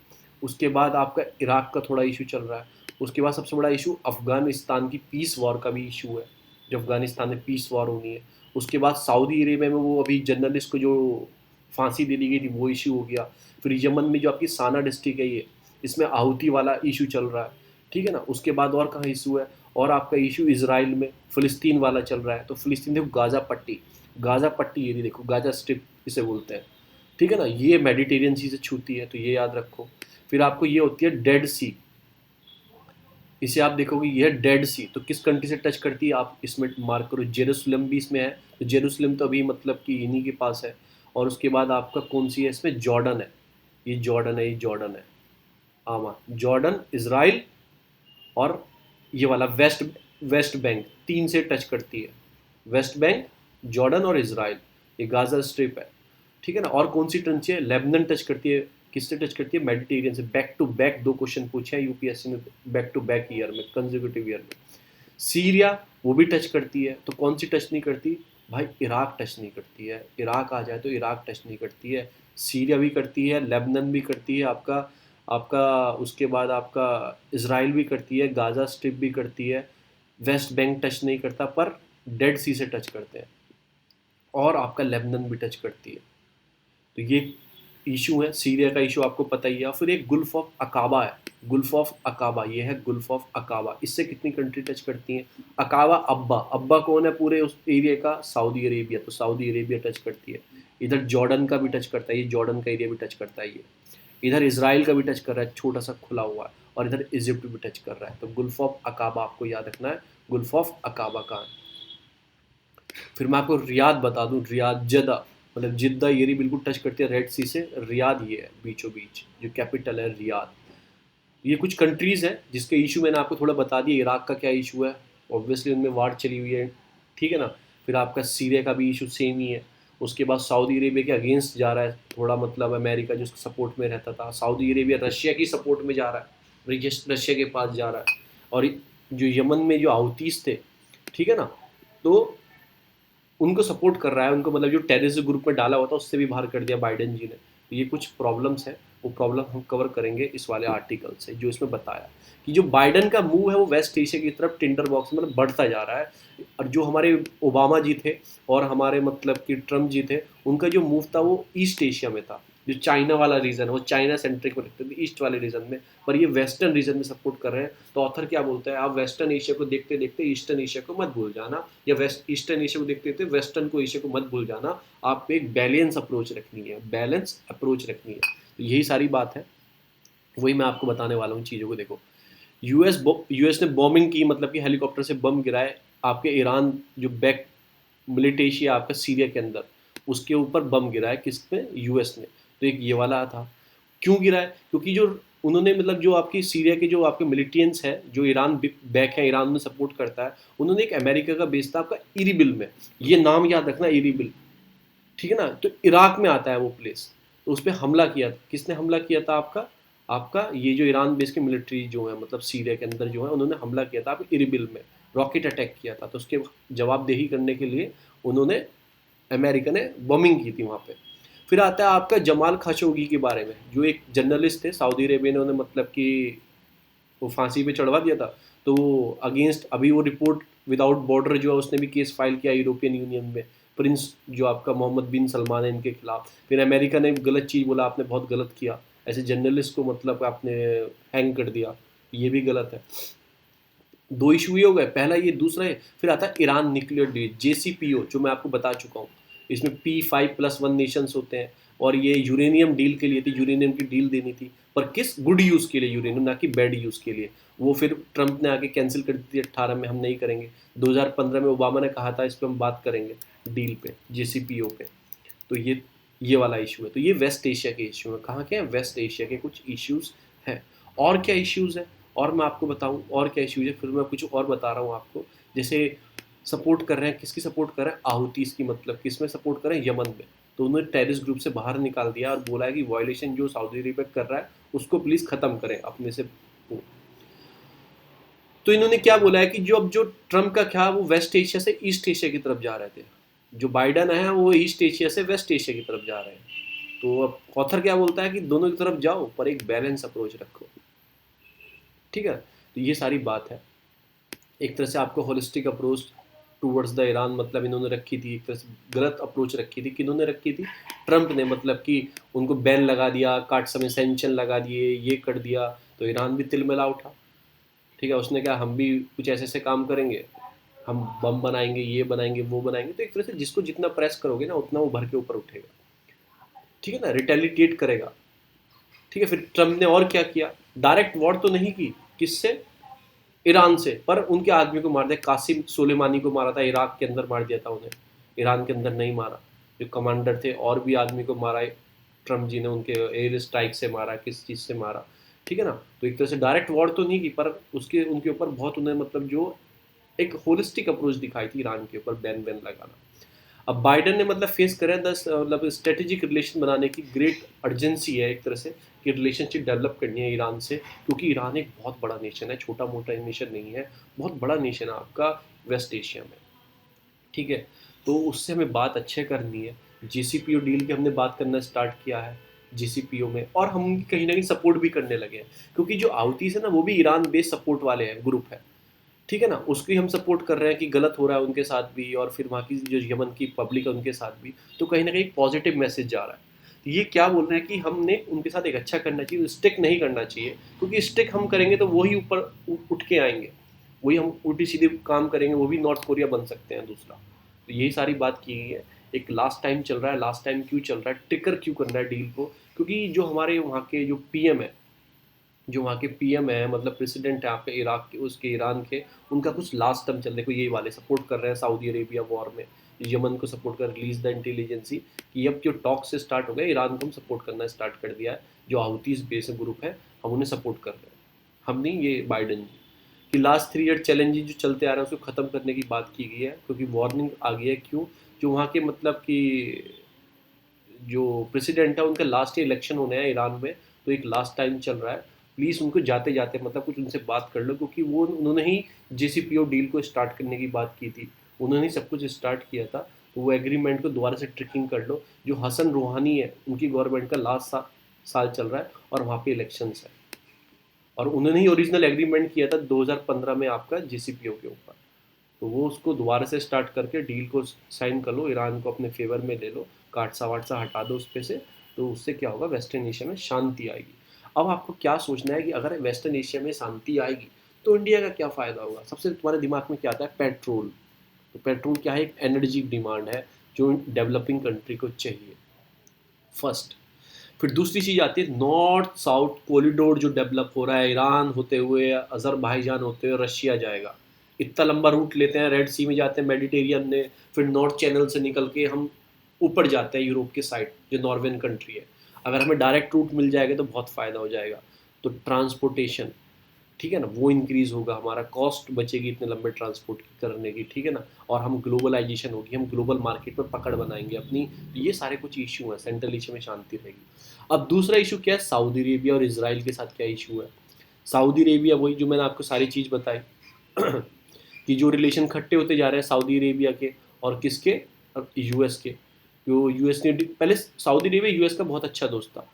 उसके बाद आपका इराक का थोड़ा इशू चल रहा है। उसके बाद सबसे बड़ा इशू अफगानिस्तान की पीस वॉर का भी इशू है, जो अफगानिस्तान में पीस वॉर होनी है। उसके बाद सऊदी अरेबिया में वो अभी जर्नलिस्ट को जो फांसी दे दी गई थी, वो इशू हो गया। फिर यमन में जो आपकी साना डिस्ट्रिक्ट है, ये इसमें आहुति वाला इशू चल रहा है, ठीक है ना। उसके बाद और कहाँ इशू है, और आपका इशू इसराइल में फ़िलिस्तीन वाला चल रहा है। तो फ़िलिस्तीन देखो, गाज़ा पट्टी, गाज़ा पट्टी ये देखो, गाज़ा स्ट्रिप इसे बोलते हैं, ठीक है ना। ये मेडिटेरियन सी से छूती है, तो ये याद रखो। फिर आपको ये होती है डेड सी, इसे आप देखोगे ये है डेड सी, तो किस कंट्री से टच करती है आप इसमें मार्क करो। जेरूसलम भी इसमें है, तो जेरूसलम तो अभी मतलब कि इन्हीं के पास है। और उसके बाद आपका कौन सी है इसमें, जॉर्डन है, ये जॉर्डन है, ये जॉर्डन है। आमा जॉर्डन, इसराइल, और ये वाला वेस्ट, वेस्ट बैंक, तीन से टच करती है। वेस्ट बैंक, जॉर्डन और इसराइल, ये गाजा स्ट्रिप है, ठीक है ना। और कौन सी टच है, लेबनन टच करती है। किससे टच करती है, मेडिटेरियन से। बैक टू बैक दो क्वेश्चन पूछे हैं यूपीएससी ने, बैक टू बैक ईयर में, कंजिक्यूटिव ईयर में। सीरिया वो भी टच करती है, तो कौन सी टच नहीं करती भाई, इराक टच नहीं करती है। इराक आ जाए तो इराक टच नहीं करती है। सीरिया भी करती है, लेबनन भी करती है आपका, आपका उसके बाद आपका इसराइल भी करती है, गाज़ा स्ट्रिप भी करती है। वेस्ट बैंक टच नहीं करता, पर डेड सी से टच करते हैं, और आपका लेबनन भी टच करती है। तो ये इशू है, सीरिया का इशू आपको पता ही है। फिर एक गुल्फ ऑफ अकाबा है, गुल्फ ऑफ अकाबा, ये है गुल्फ ऑफ अकाबा। इससे कितनी कंट्री टच करती हैं, अकाबा, अब्बा, अब्बा कौन है पूरे उस एरिया का, सऊदी अरेबिया, तो सऊदी अरेबिया टच करती है। इधर जॉर्डन का भी टच करता है, ये जॉर्डन का एरिया भी टच करता है ये। इधर इसराइल का भी टच कर रहा है, छोटा सा खुला हुआ है, और इधर इजिप्ट भी टच कर रहा है। तो गुल्फ ऑफ अकाबा आपको याद रखना है, गुल्फ ऑफ अकाबा का। फिर मैं आपको रियाद बता दूं, रियाद जदा, मतलब जिद्दा, ये भी बिल्कुल टच करती है रेड सी से। रियाद ये है बीचों बीच, जो कैपिटल है रियाद। ये कुछ कंट्रीज़ हैं जिसके इशू मैंने आपको थोड़ा बता दिया। इराक का क्या इशू है, ऑब्वियसली उनमें वार चली हुई है, ठीक है ना। फिर आपका सीरिया का भी इशू सेम ही है। उसके बाद सऊदी अरेबिया के अगेंस्ट जा रहा है थोड़ा, मतलब अमेरिका जो उसके सपोर्ट में रहता था। सऊदी अरेबिया रशिया की सपोर्ट में जा रहा है, रशिया के पास जा रहा है। और जो यमन में जो हाउतीस थे, ठीक है ना, तो उनको सपोर्ट कर रहा है, उनको मतलब जो टेररिस्ट ग्रुप में डाला हुआ था उससे भी बाहर कर दिया बाइडेन जी ने। तो ये कुछ प्रॉब्लम्स हैं, वो प्रॉब्लम हम कवर करेंगे इस वाले आर्टिकल से, जो इसमें बताया कि जो बाइडेन का मूव है वो वेस्ट एशिया की तरफ टिंडर बॉक्स मतलब बढ़ता जा रहा है। और जो हमारे ओबामा जी थे और हमारे मतलब कि ट्रम्प जी थे, उनका जो मूव था वो ईस्ट एशिया में था। जो चाइना वाला रीजन है वो चाइना सेंट्रिक में रखते थे, ईस्ट वाले रीजन में, पर ये वेस्टर्न रीजन में सपोर्ट कर रहे हैं। तो ऑथर क्या बोलता है, आप वेस्टर्न एशिया को देखते देखते ईस्टर्न एशिया को मत भूल जाना, या वेस्ट ईस्टर्न एशिया को देखते देखते वेस्टर्न को एशिया को मत भूल जाना। आपको एक बैलेंस अप्रोच रखनी है, बैलेंस अप्रोच रखनी है। तो यही सारी बात है, वही मैं आपको बताने वाला हूँ चीज़ों को। देखो यूएस ने बॉम्बिंग की, मतलब कि हेलीकॉप्टर से बम गिराए आपके ईरान जो बैक मिलिटेशिया आपका सीरिया के अंदर, उसके ऊपर बम गिरा है, किस पे, यूएस ने। तो एक ये वाला था। क्यों गिरा है, क्योंकि जो उन्होंने मतलब जो आपकी सीरिया के जो आपके मिलिटेंट्स हैं जो ईरान बैक है, ईरान में सपोर्ट करता है, उन्होंने एक अमेरिका का बेस था आपका इरीबिल में। ये नाम याद रखना, इरीबिल, ठीक है ना। तो इराक में आता है वो प्लेस। तो उस पर हमला किया था, किसने हमला किया था आपका, आपका ये जो ईरान बेस के मिलिट्री जो है मतलब सीरिया के अंदर जो है, उन्होंने हमला किया था आपके इरीबिल में, रॉकेट अटैक किया था। तो उसके जवाबदेही करने के लिए उन्होंने, अमेरिका ने बॉम्बिंग की थी वहाँ पे। फिर आता है आपका जमाल खशोगी के बारे में, जो एक जर्नलिस्ट थे सऊदी अरेबिया ने उन्हें मतलब कि वो फांसी पे चढ़वा दिया था। तो वो अगेंस्ट अभी वो रिपोर्ट विदाउट बॉर्डर जो है उसने भी केस फाइल किया यूरोपियन यूनियन में, प्रिंस जो आपका मोहम्मद बिन सलमान है इनके खिलाफ। फिर अमेरिका ने गलत चीज़ बोला, आपने बहुत गलत किया, ऐसे जर्नलिस्ट को मतलब आपने हैंग कर दिया, ये भी गलत है। दो इशू ये हो गए, पहला ये, दूसरा है फिर आता है ईरान न्यूक्लियर डील JCPO, जो मैं आपको बता चुका हूँ। इसमें P5+1 नेशंस होते हैं, और ये यूरेनियम डील के लिए थी, यूरेनियम की डील देनी थी, पर किस गुड यूज़ के लिए यूरेनियम, ना कि बैड यूज़ के लिए। वो फिर ट्रंप ने आके कैंसिल कर दी थी 18 में, हम नहीं करेंगे। 2015 में ओबामा ने कहा था इस पर हम बात करेंगे, डील पे, JCPO पे। तो ये वाला इशू है। तो ये वेस्ट एशिया के इशू है। कहाँ के हैं, वेस्ट एशिया के कुछ इश्यूज हैं। और क्या इश्यूज है, और मैं आपको बताऊं और क्या इश्यूज है, फिर मैं कुछ और बता रहा हूँ आपको। जैसे सपोर्ट कर रहे हैं, किसकी सपोर्ट कर रहे हैं, आहुतीस की, मतलब किस में सपोर्ट कर रहे हैं, यमन में। तो उन्होंने टेररिस्ट ग्रुप से बाहर निकाल दिया और बोला है कि वायलेशन जो सऊदी अरेबिया कर रहा है उसको प्लीज़ ख़त्म करें अपने से। तो इन्होंने क्या बोला है कि जो अब जो ट्रम्प का क्या, वो वेस्ट एशिया से ईस्ट एशिया की तरफ जा रहे थे, जो बाइडन है वो ईस्ट एशिया से वेस्ट एशिया की तरफ जा रहे हैं। तो अब ऑथर क्या बोलता है कि दोनों की तरफ जाओ पर एक बैलेंस अप्रोच रखो, ठीक है। तो ये सारी बात है। एक तरह से आपको holistic approach towards the Iran मतलब इन्होंने रखी थी, एक तरह से गलत अप्रोच रखी थी, किन्होंने रखी थी, ट्रंप ने, मतलब कि उनको बैन लगा दिया, काट समय सेंक्शन लगा दिए, ये कर दिया। तो ईरान भी तिलमिला उठा, ठीक है। उसने कहा हम भी कुछ ऐसे ऐसे काम करेंगे, हम बम बनाएंगे, ये बनाएंगे, वो बनाएंगे। तो एक तरह से जिसको जितना प्रेस करोगे ना उतना वो भर के ऊपर उठेगा, ठीक है ना, रिटेलिएट करेगा, ठीक है। फिर ट्रम्प ने और क्या किया, डायरेक्ट वॉर तो नहीं की, किससे, ईरान से, पर उनके आदमी को मार दिया। कासिम सुलेमानी को मारा था, इराक के अंदर मार दिया था उन्हें, ईरान के अंदर नहीं मारा। जो कमांडर थे और भी आदमी को मारा ट्रम्प जी ने, उनके एयर स्ट्राइक से मारा, किस चीज़ से मारा, ठीक है ना। तो एक तरह से डायरेक्ट वॉर तो नहीं की, पर उसके उनके ऊपर बहुत उन्हें मतलब जो एक होलिस्टिक अप्रोच दिखाई थी ईरान के ऊपर, बैन बैन लगाना। अब बाइडन ने मतलब फेस करें मतलब स्ट्रेटेजिक रिलेशन बनाने की ग्रेट अर्जेंसी है एक तरह से, कि रिलेशनशिप डेवलप करनी है ईरान से, क्योंकि ईरान एक बहुत बड़ा नेशन है, छोटा मोटा नेशन नहीं है, बहुत बड़ा नेशन है आपका वेस्ट एशिया में, ठीक है। तो उससे हमें बात अच्छे करनी है। JCPO डील की हमने बात करना स्टार्ट किया है JCPO में, और हम कहीं ना कहीं सपोर्ट भी करने लगे हैं, क्योंकि जो आउतीस है ना वो भी ईरान बेस्ड सपोर्ट वाले हैं, ग्रुप है, ठीक है ना। उसकी हम सपोर्ट कर रहे हैं कि गलत हो रहा है उनके साथ भी, और फिर वहाँ की जो यमन की पब्लिक है उनके साथ भी। तो कहीं ना कहीं पॉजिटिव मैसेज जा रहा है। तो ये क्या बोल रहे हैं कि हमने उनके साथ एक अच्छा करना चाहिए, स्टिक नहीं करना चाहिए, क्योंकि स्टिक हम करेंगे तो वही ऊपर उठ के आएंगे, वही हम उल्टी सीधे काम करेंगे, वो भी नॉर्थ कोरिया बन सकते हैं दूसरा। तो यही सारी बात की गई है। एक लास्ट टाइम चल रहा है, लास्ट टाइम क्यों चल रहा है, ट्रिकर क्यों करना है डील को, क्योंकि जो हमारे वहाँ के जो PM है, जो वहाँ के PM है, मतलब प्रेसिडेंट है आपके इराक के, उसके ईरान के, उनका कुछ लास्ट टर्म चल, देखो यही वाले सपोर्ट कर रहे हैं सऊदी अरेबिया वॉर में, यमन को सपोर्ट कर, रिलीज द इंटेलिजेंसी, कि अब जो टॉक से स्टार्ट हो गया, ईरान को हम सपोर्ट करना स्टार्ट कर दिया है, जो हाउतीज बेस ग्रुप है हम उन्हें सपोर्ट कर रहे हैं, हम नहीं, ये बाइडन जी। कि लास्ट 3 ईयर चैलेंजेस जो चलते आ रहे हैं उसको ख़त्म करने की बात की गई है, क्योंकि वार्निंग आ गई है, क्यों, जो वहाँ के मतलब कि जो प्रेसिडेंट है उनका लास्ट इलेक्शन होने हैं ईरान में, तो एक लास्ट टाइम चल रहा है, प्लीज़ उनको जाते जाते मतलब कुछ उनसे बात कर लो, क्योंकि वो उन्होंने ही JCPO डील को स्टार्ट करने की बात की थी, उन्होंने ही सब कुछ स्टार्ट किया था। तो वो एग्रीमेंट को दोबारा से ट्रिकिंग कर लो। जो हसन रूहानी है उनकी गवर्नमेंट का लास्ट साल चल रहा है और वहाँ पे इलेक्शंस है, और उन्होंने ही ओरिजिनल एग्रीमेंट किया था 2015 में आपका JCPO के ऊपर। तो वो उसको दोबारा से स्टार्ट करके डील को साइन कर लो, ईरान को अपने फेवर में ले लो, काटसा वाटसा हटा दो उस पे से। तो उससे क्या होगा, वेस्टर्न एशिया में शांति आएगी। अब आपको क्या सोचना है कि अगर वेस्टर्न एशिया में शांति आएगी तो इंडिया का क्या फ़ायदा होगा। सबसे तुम्हारे दिमाग में क्या आता है, पेट्रोल। तो पेट्रोल क्या है, एक एनर्जी डिमांड है जो डेवलपिंग कंट्री को चाहिए, फर्स्ट। फिर दूसरी चीज़ आती है नॉर्थ साउथ कॉरिडोर जो डेवलप हो रहा है, ईरान होते हुए, अज़रबाईजान होते हुए रशिया जाएगा, इतना लंबा रूट लेते हैं, रेड सी में जाते हैं, मेडिटेरियन में, फिर नॉर्थ चैनल से निकल के हम ऊपर जाते हैं यूरोप के साइड, जो नॉर्वेन कंट्री है। अगर हमें डायरेक्ट रूट मिल जाएगा तो बहुत फ़ायदा हो जाएगा। तो ट्रांसपोर्टेशन, ठीक है ना, वो इंक्रीज होगा, हमारा कॉस्ट बचेगी इतने लंबे ट्रांसपोर्ट करने की, ठीक है ना, और हम ग्लोबलाइजेशन होगी, हम ग्लोबल मार्केट में पकड़ बनाएंगे अपनी। तो ये सारे कुछ इशू हैं, सेंट्रल एशिया में शांति रहेगी। अब दूसरा इशू क्या है, सऊदी अरेबिया और इसराइल के साथ क्या इशू है। सऊदी अरेबिया, वही जो मैंने आपको सारी चीज़ बताई कि जो रिलेशन खट्टे होते जा रहे हैं सऊदी अरेबिया के और किसके, यूएस के। जो यूएस ने पहले, सऊदी अरेबिया यूएस का बहुत अच्छा दोस्त था,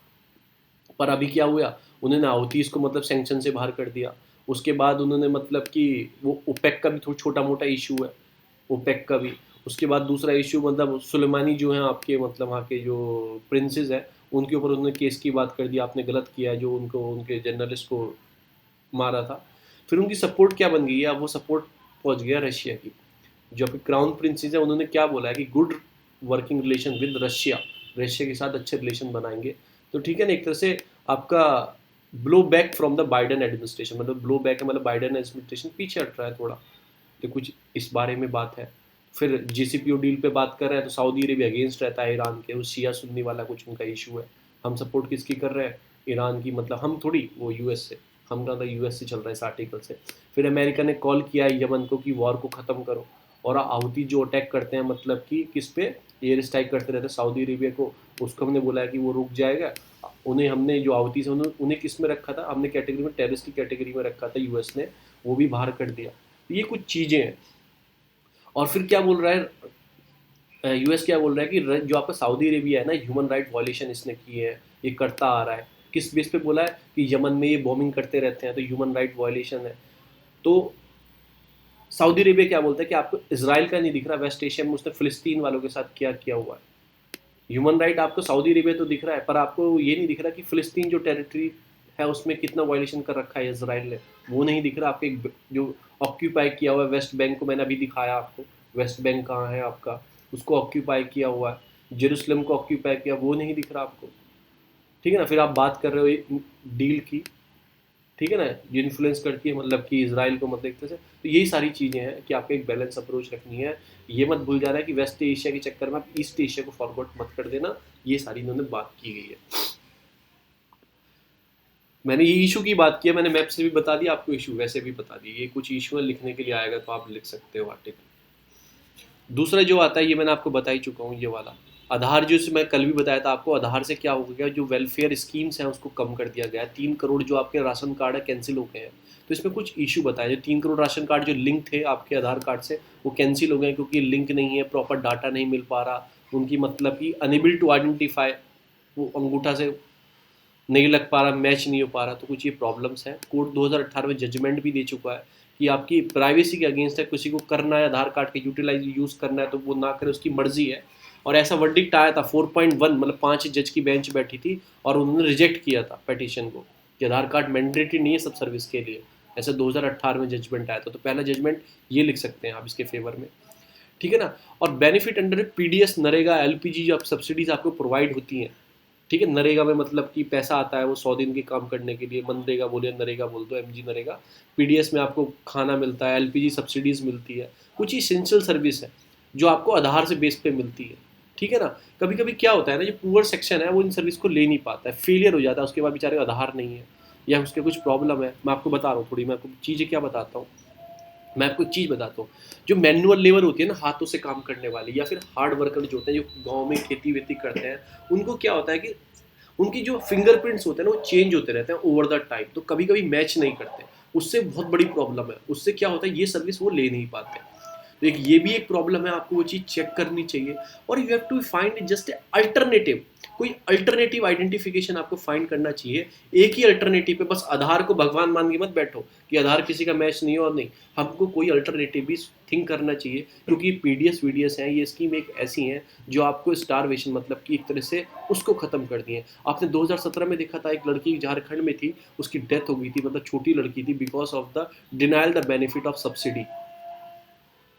पर अभी क्या हुआ, उन्होंने हाउथीज को मतलब सैंक्शन से बाहर कर दिया। उसके बाद उन्होंने मतलब कि वो ओपेक का भी थोड़ा छोटा मोटा इशू है, ओपेक का भी। उसके बाद दूसरा इशू मतलब सुलेमानी जो है आपके, मतलब वहाँ के जो प्रिंसेस हैं, उनके ऊपर उन्होंने केस की बात कर दी, आपने गलत किया है, जो उनको उनके जर्नलिस्ट को मारा था। फिर उनकी सपोर्ट क्या बन गई है, अब वो सपोर्ट पहुंच गया रशिया की। जो आपके क्राउन प्रिंसेस है, उन्होंने क्या बोला है कि good working relation with Russia, Russia के साथ अच्छे रिलेशन बनाएंगे। तो ठीक है ना, एक तरह से आपका blow back from the Biden administration, मतलब ब्लो बैक है, मतलब बाइडन एडमिनिस्ट्रेशन पीछे हट रहा है थोड़ा, तो कुछ इस बारे में बात है। फिर जीसीपीओ डील पे बात कर रहे हैं, तो सऊदी अरेबिया अगेंस्ट रहता है ईरान के, उस शिया सुन्नी वाला कुछ उनका इशू है। हम सपोर्ट किसकी कर रहे हैं, ईरान की, मतलब हम थोड़ी, वो यूएस से, हम ज़्यादा यूएस से चल रहा है इस आर्टिकल से। फिर अमेरिका ने कॉल किया है यमन को कि वॉर को ख़त्म करो, और हाउती जो अटैक करते हैं, मतलब कि किस पे एयर स्ट्राइक करते रहते हैं सऊदी अरेबिया को, उसको हमने बोला है कि वो रुक जाएगा। उन्हें हमने जो हाउती से उन्हें किस में रखा था, हमने कैटेगरी में, टेररिस्ट की कैटेगरी में रखा था यूएस ने, वो भी बाहर कर दिया। ये कुछ चीज़ें हैं। और फिर क्या बोल रहा है यूएस, क्या बोल रहा है कि जो आपका सऊदी अरेबिया है ना, ह्यूमन राइट वायलेशन इसने की है, ये करता आ रहा है। किस बेस पे बोला है कि यमन में ये बॉम्बिंग करते रहते हैं, तो ह्यूमन राइट वायलेशन है। तो सऊदी अरेबिया क्या बोलता है कि आपको इसराइल का नहीं दिख रहा, वेस्ट एशिया में उसने फिलिस्तीन वालों के साथ क्या किया हुआ है। ह्यूमन राइट आपको सऊदी अरेबिया तो दिख रहा है, पर आपको ये नहीं दिख रहा कि फिलिस्तीन जो टेरिटरी है उसमें कितना वायलेशन कर रखा है इसराइल ने, वो नहीं दिख रहा। आपके जो ऑक्यूपाई किया हुआ है वेस्ट बैंक को, मैंने अभी दिखाया आपको, वेस्ट बैंक कहाँ है आपका, उसको ऑक्यूपाई किया हुआ है, जेरूसलम को ऑक्यूपाई किया, वो नहीं दिख रहा आपको, ठीक है ना। फिर आप बात कर रहे हो डील की, ठीक है ना, जो इन्फ्लुएंस करती है मतलब कि इसराइल को, मतलब एक तरह से। तो यही सारी चीज़ें हैं कि आपको एक बैलेंस अप्रोच रखनी है। ये मत भूल जाना है कि वेस्ट एशिया के चक्कर में आप ईस्ट एशिया को फॉरवर्ड मत कर देना। ये सारी इन्होंने बात की गई है। मैंने ये इशू की बात की है, मैंने मैप से भी बता दिया आपको, इशू वैसे भी बता दिए। ये कुछ इशू है, लिखने के लिए आएगा तो आप लिख सकते हो आर्टिकल। दूसरा जो आता है, ये मैंने आपको बता ही चुका हूँ, ये वाला आधार, जो मैं कल भी बताया था आपको, आधार से क्या हो गया, जो वेलफेयर स्कीम्स हैं उसको कम कर दिया गया है। 3 करोड़ जो आपके राशन कार्ड है कैंसिल हो गए हैं। तो इसमें कुछ इशू बताया, जो 3 करोड़ राशन कार्ड जो लिंक थे आपके आधार कार्ड से, वो कैंसिल हो गए क्योंकि लिंक नहीं है, प्रॉपर डाटा नहीं मिल पा रहा उनकी, मतलब कि अनेबल टू आइडेंटिफाई, वो अंगूठा से नहीं लग पा रहा, मैच नहीं हो पा रहा। तो कुछ ये प्रॉब्लम्स हैं। कोर्ट 2018 में जजमेंट भी दे चुका है कि आपकी प्राइवेसी के अगेंस्ट है, किसी को करना है आधार कार्ड का यूटिलाइज यूज़ करना है तो वो ना करे, उसकी मर्जी है। और ऐसा वर्डिक्ट आया था 4.1, मतलब 5 जज की बेंच बैठी थी और उन्होंने रिजेक्ट किया था पिटीशन को कि आधार कार्ड मैंडेटरी नहीं है सब सर्विस के लिए। ऐसा 2018 में जजमेंट आया था। तो पहला जजमेंट ये लिख सकते हैं आप इसके फेवर में, ठीक है ना। और benefit under PDS, NREGA, LPG जो आप सब्सिडीज आपको प्रोवाइड होती हैं, ठीक है। नरेगा में मतलब कि पैसा आता है वो 100 दिन के काम करने के लिए, मनरेगा बोलिए, नरेगा बोल दो, एमजी नरेगा। पीडीएस में आपको खाना मिलता है, एलपीजी सब्सिडीज मिलती है, कुछ इसेंशियल सर्विस है जो आपको आधार से बेस पे मिलती है, ठीक है ना। कभी कभी क्या होता है ना, जो पुअर सेक्शन है वो इन सर्विस को ले नहीं पाता है, फेलियर हो जाता है, उसके बाद बेचारे का आधार नहीं है या उसके कुछ प्रॉब्लम है। मैं आपको बता रहा हूँ थोड़ी, मैं आपको चीज़ें क्या बताता हूँ, मैं आपको एक चीज़ बताता हूँ। जो मैनुअल लेबर होती है ना, हाथों से काम करने वाली, या फिर हार्ड वर्कर जो होते हैं, जो गाँव में खेती वेती करते हैं, उनको क्या होता है कि उनकी जो फिंगरप्रिंट्स होते हैं ना वो चेंज होते रहते हैं ओवर द टाइम, तो कभी कभी मैच नहीं करते। उससे बहुत बड़ी प्रॉब्लम है, उससे क्या होता है, ये सर्विस वो ले नहीं पाते। तो एक ये भी एक प्रॉब्लम है, आपको वो चीज़ चेक करनी चाहिए। और you have to find just alternative, कोई अल्टरनेटिव आइडेंटिफिकेशन आपको फाइंड करना चाहिए। एक ही अल्टरनेटिव पे बस आधार को भगवान मान के मत बैठो कि आधार किसी का मैच नहीं हो, और नहीं, हमको कोई अल्टरनेटिव भी थिंक करना चाहिए। क्योंकि पीडीएस वीडीएस हैं, ये स्कीम एक ऐसी हैं जो आपको स्टारवेशन, मतलब कि एक तरह से उसको ख़त्म कर दिए। आपने 2017 में देखा था, एक लड़की झारखंड में थी, उसकी डेथ हो गई थी, मतलब छोटी लड़की थी, because of the denial the benefit of subsidy,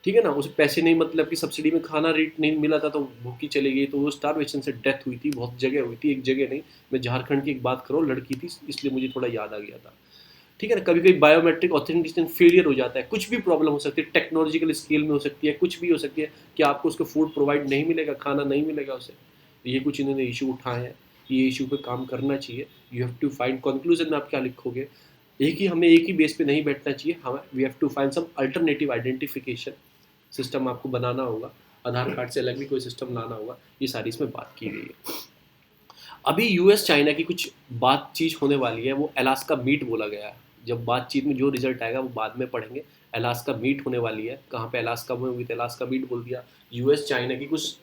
ठीक है ना। उसे पैसे नहीं, मतलब कि सब्सिडी में खाना रेट नहीं मिला था तो भूखी चली गई, तो वो स्टारवेशन से डेथ हुई थी। बहुत जगह हुई थी, एक जगह नहीं, मैं झारखंड की एक बात कर रहा हूँ, लड़की थी, इसलिए मुझे थोड़ा याद आ गया था, ठीक है ना। कभी कभी बायोमेट्रिक ऑथेंटिकेशन फेलियर हो जाता है, कुछ भी प्रॉब्लम हो सकती है, टेक्नोलॉजिकल स्केल में हो सकती है, कुछ भी हो सकती है कि आपको उसको फूड प्रोवाइड नहीं मिलेगा, खाना नहीं मिलेगा उसे। तो ये कुछ इन्होंने इशू उठाए हैं। ये इशू पे काम करना चाहिए। You have to find, conclusion में आप क्या लिखोगे, हमें एक ही बेस पे नहीं बैठना चाहिए, हमें we have to find some alternative identification system आपको बनाना होगा, आधार कार्ड से अलग भी कोई सिस्टम लाना होगा। ये सारी इसमें बात की गई है। अभी यूएस चाइना की कुछ बातचीत होने वाली है, वो अलास्का मीट बोला गया है। जब बातचीत में जो रिजल्ट आएगा वो बाद में पढ़ेंगे। अलास्का मीट होने वाली है, कहाँ पे अलास्का में हुई, तो अलास्का मीट बोल दिया। यूएस चाइना की कुछ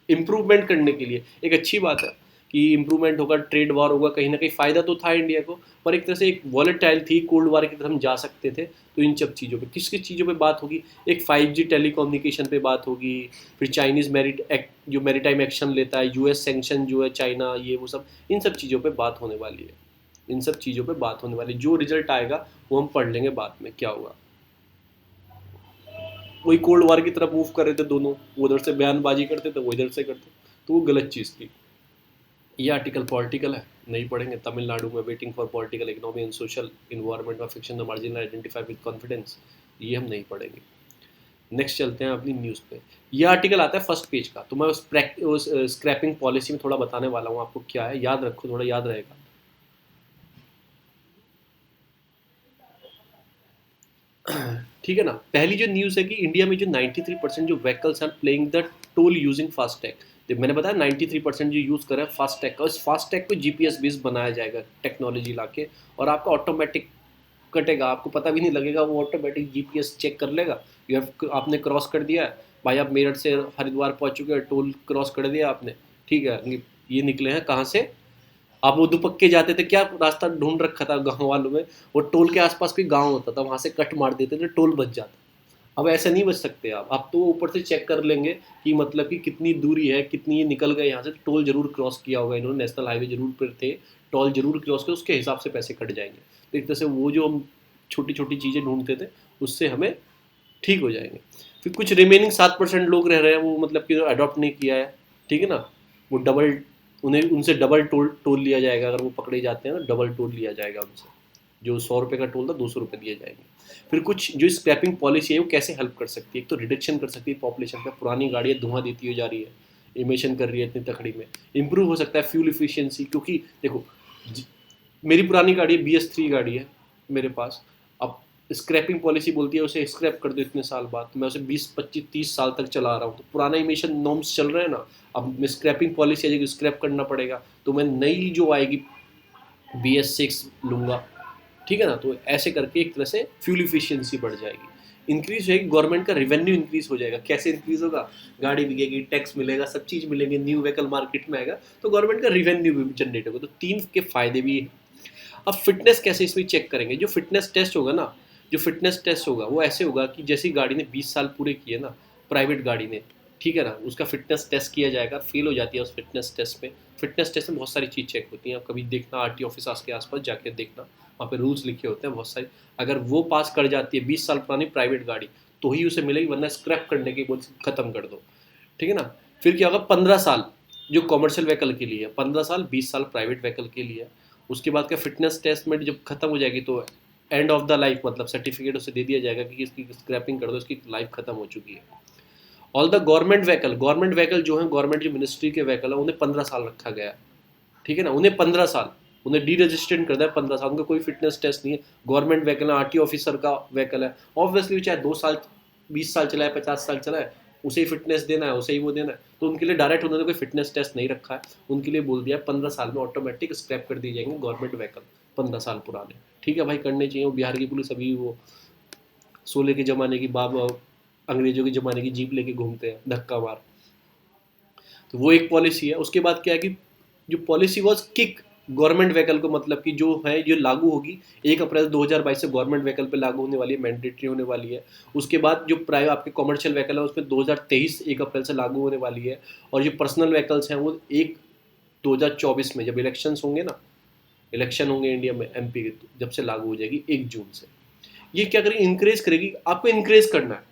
इम्प्रूवमेंट करने के लिए एक अच्छी बात है कि इम्प्रूवमेंट होगा, ट्रेड वॉर होगा, कहीं ना कहीं फ़ायदा तो था इंडिया को, पर एक तरह से एक वॉलेटाइल थी, कोल्ड वॉर की तरफ हम जा सकते थे। तो इन सब चीज़ों पे किस किस चीज़ों पे बात होगी, एक 5G टेलीकम्युनिकेशन पे बात होगी, फिर चाइनीज़ मेरिट एक्ट जो मेरीटाइम एक्शन लेता है, यूएस सेंक्शन जो है चाइना, ये वो सब, इन सब चीज़ों पे बात होने वाली है। इन सब चीज़ों पे बात होने वाली, जो रिजल्ट आएगा वो हम पढ़ लेंगे बाद में क्या हुआ। वही कोल्ड वॉर की तरफ मूव कर रहे थे दोनों, वो उधर से बयानबाजी करते थे, वो इधर से करते, तो वो गलत चीज़ थी। ये आर्टिकल पॉलिटिकल है, नहीं पढ़ेंगे। तमिलनाडु में waiting for political economy and social environment of fiction the marginal identify with confidence, ये हम नहीं पढ़ेंगे। नेक्स्ट चलते हैं अपनी न्यूज़ पे। ये आर्टिकल आता है फर्स्ट पेज का, तो मैं उस स्क्रैपिंग पॉलिसी में थोड़ा बताने वाला हूँ आपको क्या है, याद रखो, थोड़ा याद रहेगा। ठीक है ना। पहली जो न्यूज़ है कि इंडिया में जो 93% जो vehicles are playing the toll using FASTag, तो मैंने बताया 93% जो यूज़ कर रहे हैं फास्टैग का, उस फास्टैग को जीपीएस बेस्ड बनाया जाएगा टेक्नोलॉजी लाके, और आपका ऑटोमेटिक कटेगा, आपको पता भी नहीं लगेगा, वो ऑटोमेटिक जीपीएस चेक कर लेगा। आपने क्रॉस कर दिया है भाई, आप मेरठ से हरिद्वार पहुंच चुके हैं, टोल क्रॉस कर दिया आपने, ठीक है, ये निकले हैं कहाँ से, आप वो दुपक्के जाते थे, क्या रास्ता ढूंढ रखा था गाँव वालों में, वो टोल के आसपास कोई गाँव होता था, वहाँ से कट मार देते थे, टोल बच जाता। अब ऐसे नहीं बच सकते आप तो ऊपर से चेक कर लेंगे कि मतलब कि कितनी दूरी है, कितनी ये निकल गए यहाँ से, टोल जरूर क्रॉस किया होगा इन्होंने, नेशनल हाईवे जरूर पर थे, टोल जरूर क्रॉस किया, उसके हिसाब से पैसे कट जाएंगे। तो एक तरह से वो जो हम छोटी छोटी चीज़ें ढूंढते थे उससे हमें ठीक हो जाएंगे। फिर कुछ रिमेनिंग 7% लोग रह रहे हैं, वो मतलब कि अडॉप्ट नहीं किया है, ठीक है ना, वो डबल, उन्हें उनसे डबल टोल लिया जाएगा, अगर वो पकड़े जाते हैं ना डबल टोल लिया जाएगा उनसे, जो 100 रुपये का टोल था 200 रुपये दिए जाएंगे। फिर कुछ जो स्क्रैपिंग पॉलिसी है वो कैसे हेल्प कर सकती है, एक तो रिडक्शन कर सकती है पॉपुलेशन में, पुरानी गाड़ियाँ धुआं देती हुई जा रही है, इमिशन कर रही है इतनी तकड़ी में, इंप्रूव हो सकता है फ्यूल इफिशियंसी, क्योंकि देखो मेरी पुरानी गाड़ी है, BS3 गाड़ी है मेरे पास, अब स्क्रैपिंग पॉलिसी बोलती है उसे स्क्रैप कर दो इतने साल बाद, तो मैं उसे 20 25 30 साल तक चला रहा हूँ, तो पुराना इमिशन नॉर्म्स चल रहे हैं ना, अब स्क्रैपिंग पॉलिसी आएगी, स्क्रैप करना पड़ेगा, तो मैं नई जो आएगी BS6 लूँगा, ठीक है ना। तो ऐसे करके एक तरह से फ्यूल इफिशियंसी बढ़ जाएगी, इंक्रीज होगी, गवर्नमेंट का रेवेन्यू इंक्रीज हो जाएगा। कैसे इंक्रीज होगा, गाड़ी बिकेगी, टैक्स मिलेगा, सब चीज़ मिलेंगे, न्यू व्हीकल मार्केट में आएगा, तो गवर्नमेंट का रेवेन्यू भी जनरेट होगा, तो 3 के फायदे भी है। अब फिटनेस कैसे इसमें चेक करेंगे, जो फिटनेस टेस्ट होगा ना, जो फिटनेस टेस्ट होगा वो ऐसे होगा कि जैसी गाड़ी ने 20 साल पूरे किए ना, प्राइवेट गाड़ी ने, ठीक है ना, उसका फिटनेस टेस्ट किया जाएगा, फेल हो जाती है उस फिटनेस टेस्ट में। फिटनेस टेस्ट में बहुत सारी चीज़ चेक होती हैं, आप कभी देखना RT ऑफिस के आसपास जाके देखना, वहाँ पे रूल्स लिखे होते हैं बहुत सारे, अगर वो पास कर जाती है 20 साल पुरानी प्राइवेट गाड़ी तो ही उसे मिलेगी, वरना स्क्रैप करने की बोल खत्म कर दो, ठीक है ना। फिर क्या होगा, 15 साल जो कॉमर्शियल व्हीकल के लिए है, 15 साल, 20 साल प्राइवेट व्हीकल के लिए है। उसके बाद का फिटनेस टेस्ट में जब खत्म हो जाएगी तो एंड ऑफ द लाइफ मतलब सर्टिफिकेट उसे दे दिया जाएगा कि इसकी स्क्रैपिंग कर दो, इसकी लाइफ खत्म हो चुकी है। ऑल द गवर्नमेंट व्हीकल जो है, गवर्नमेंट जो मिनिस्ट्री के व्हीकल है, उन्हें 15 साल रखा गया है, ठीक है ना, उन्हें 15 साल, उन्हें डी रजिस्ट्रेट कर दिया है 15 साल, उनका कोई फिटनेस टेस्ट नहीं है, गवर्नमेंट व्हीकल है, RT ऑफिसर का व्हीकल है, ऑब्वियसली चाहे 2 साल 20 साल चला है 50 साल चला है, उसे ही फिटनेस देना है, उसे ही वो देना है, तो उनके लिए डायरेक्ट उन्होंने कोई फिटनेस टेस्ट नहीं रखा है, उनके लिए बोल दिया 15 साल में ऑटोमेटिक स्क्रैप कर दिए जाएंगे गवर्नमेंट व्हीकल 15 साल पुराने, ठीक है भाई, करने चाहिए। वो बिहार की पुलिस अभी वो 16 के ज़माने की अंग्रेजों के ज़माने की जीप लेके घूमते हैं धक्का मार, तो वो एक पॉलिसी है। उसके बाद क्या है कि जो policy was kick government vehicle को, मतलब कि जो है ये लागू होगी 1 अप्रैल 2022 से गवर्नमेंट व्हीकल पे लागू होने वाली है, मैंडेटरी होने वाली है। उसके बाद जो प्राइवेट आपके कॉमर्शियल व्हीकल है उसमें 2023 1 अप्रैल से लागू होने वाली है, और जो पर्सनल व्हीकल्स हैं वो 2024 में जब इलेक्शंस होंगे ना, इलेक्शन होंगे इंडिया में MP के, जब से लागू हो जाएगी 1 जून से। ये क्या करेगी, इंक्रेज करेगी, आपको इंक्रेज करना है,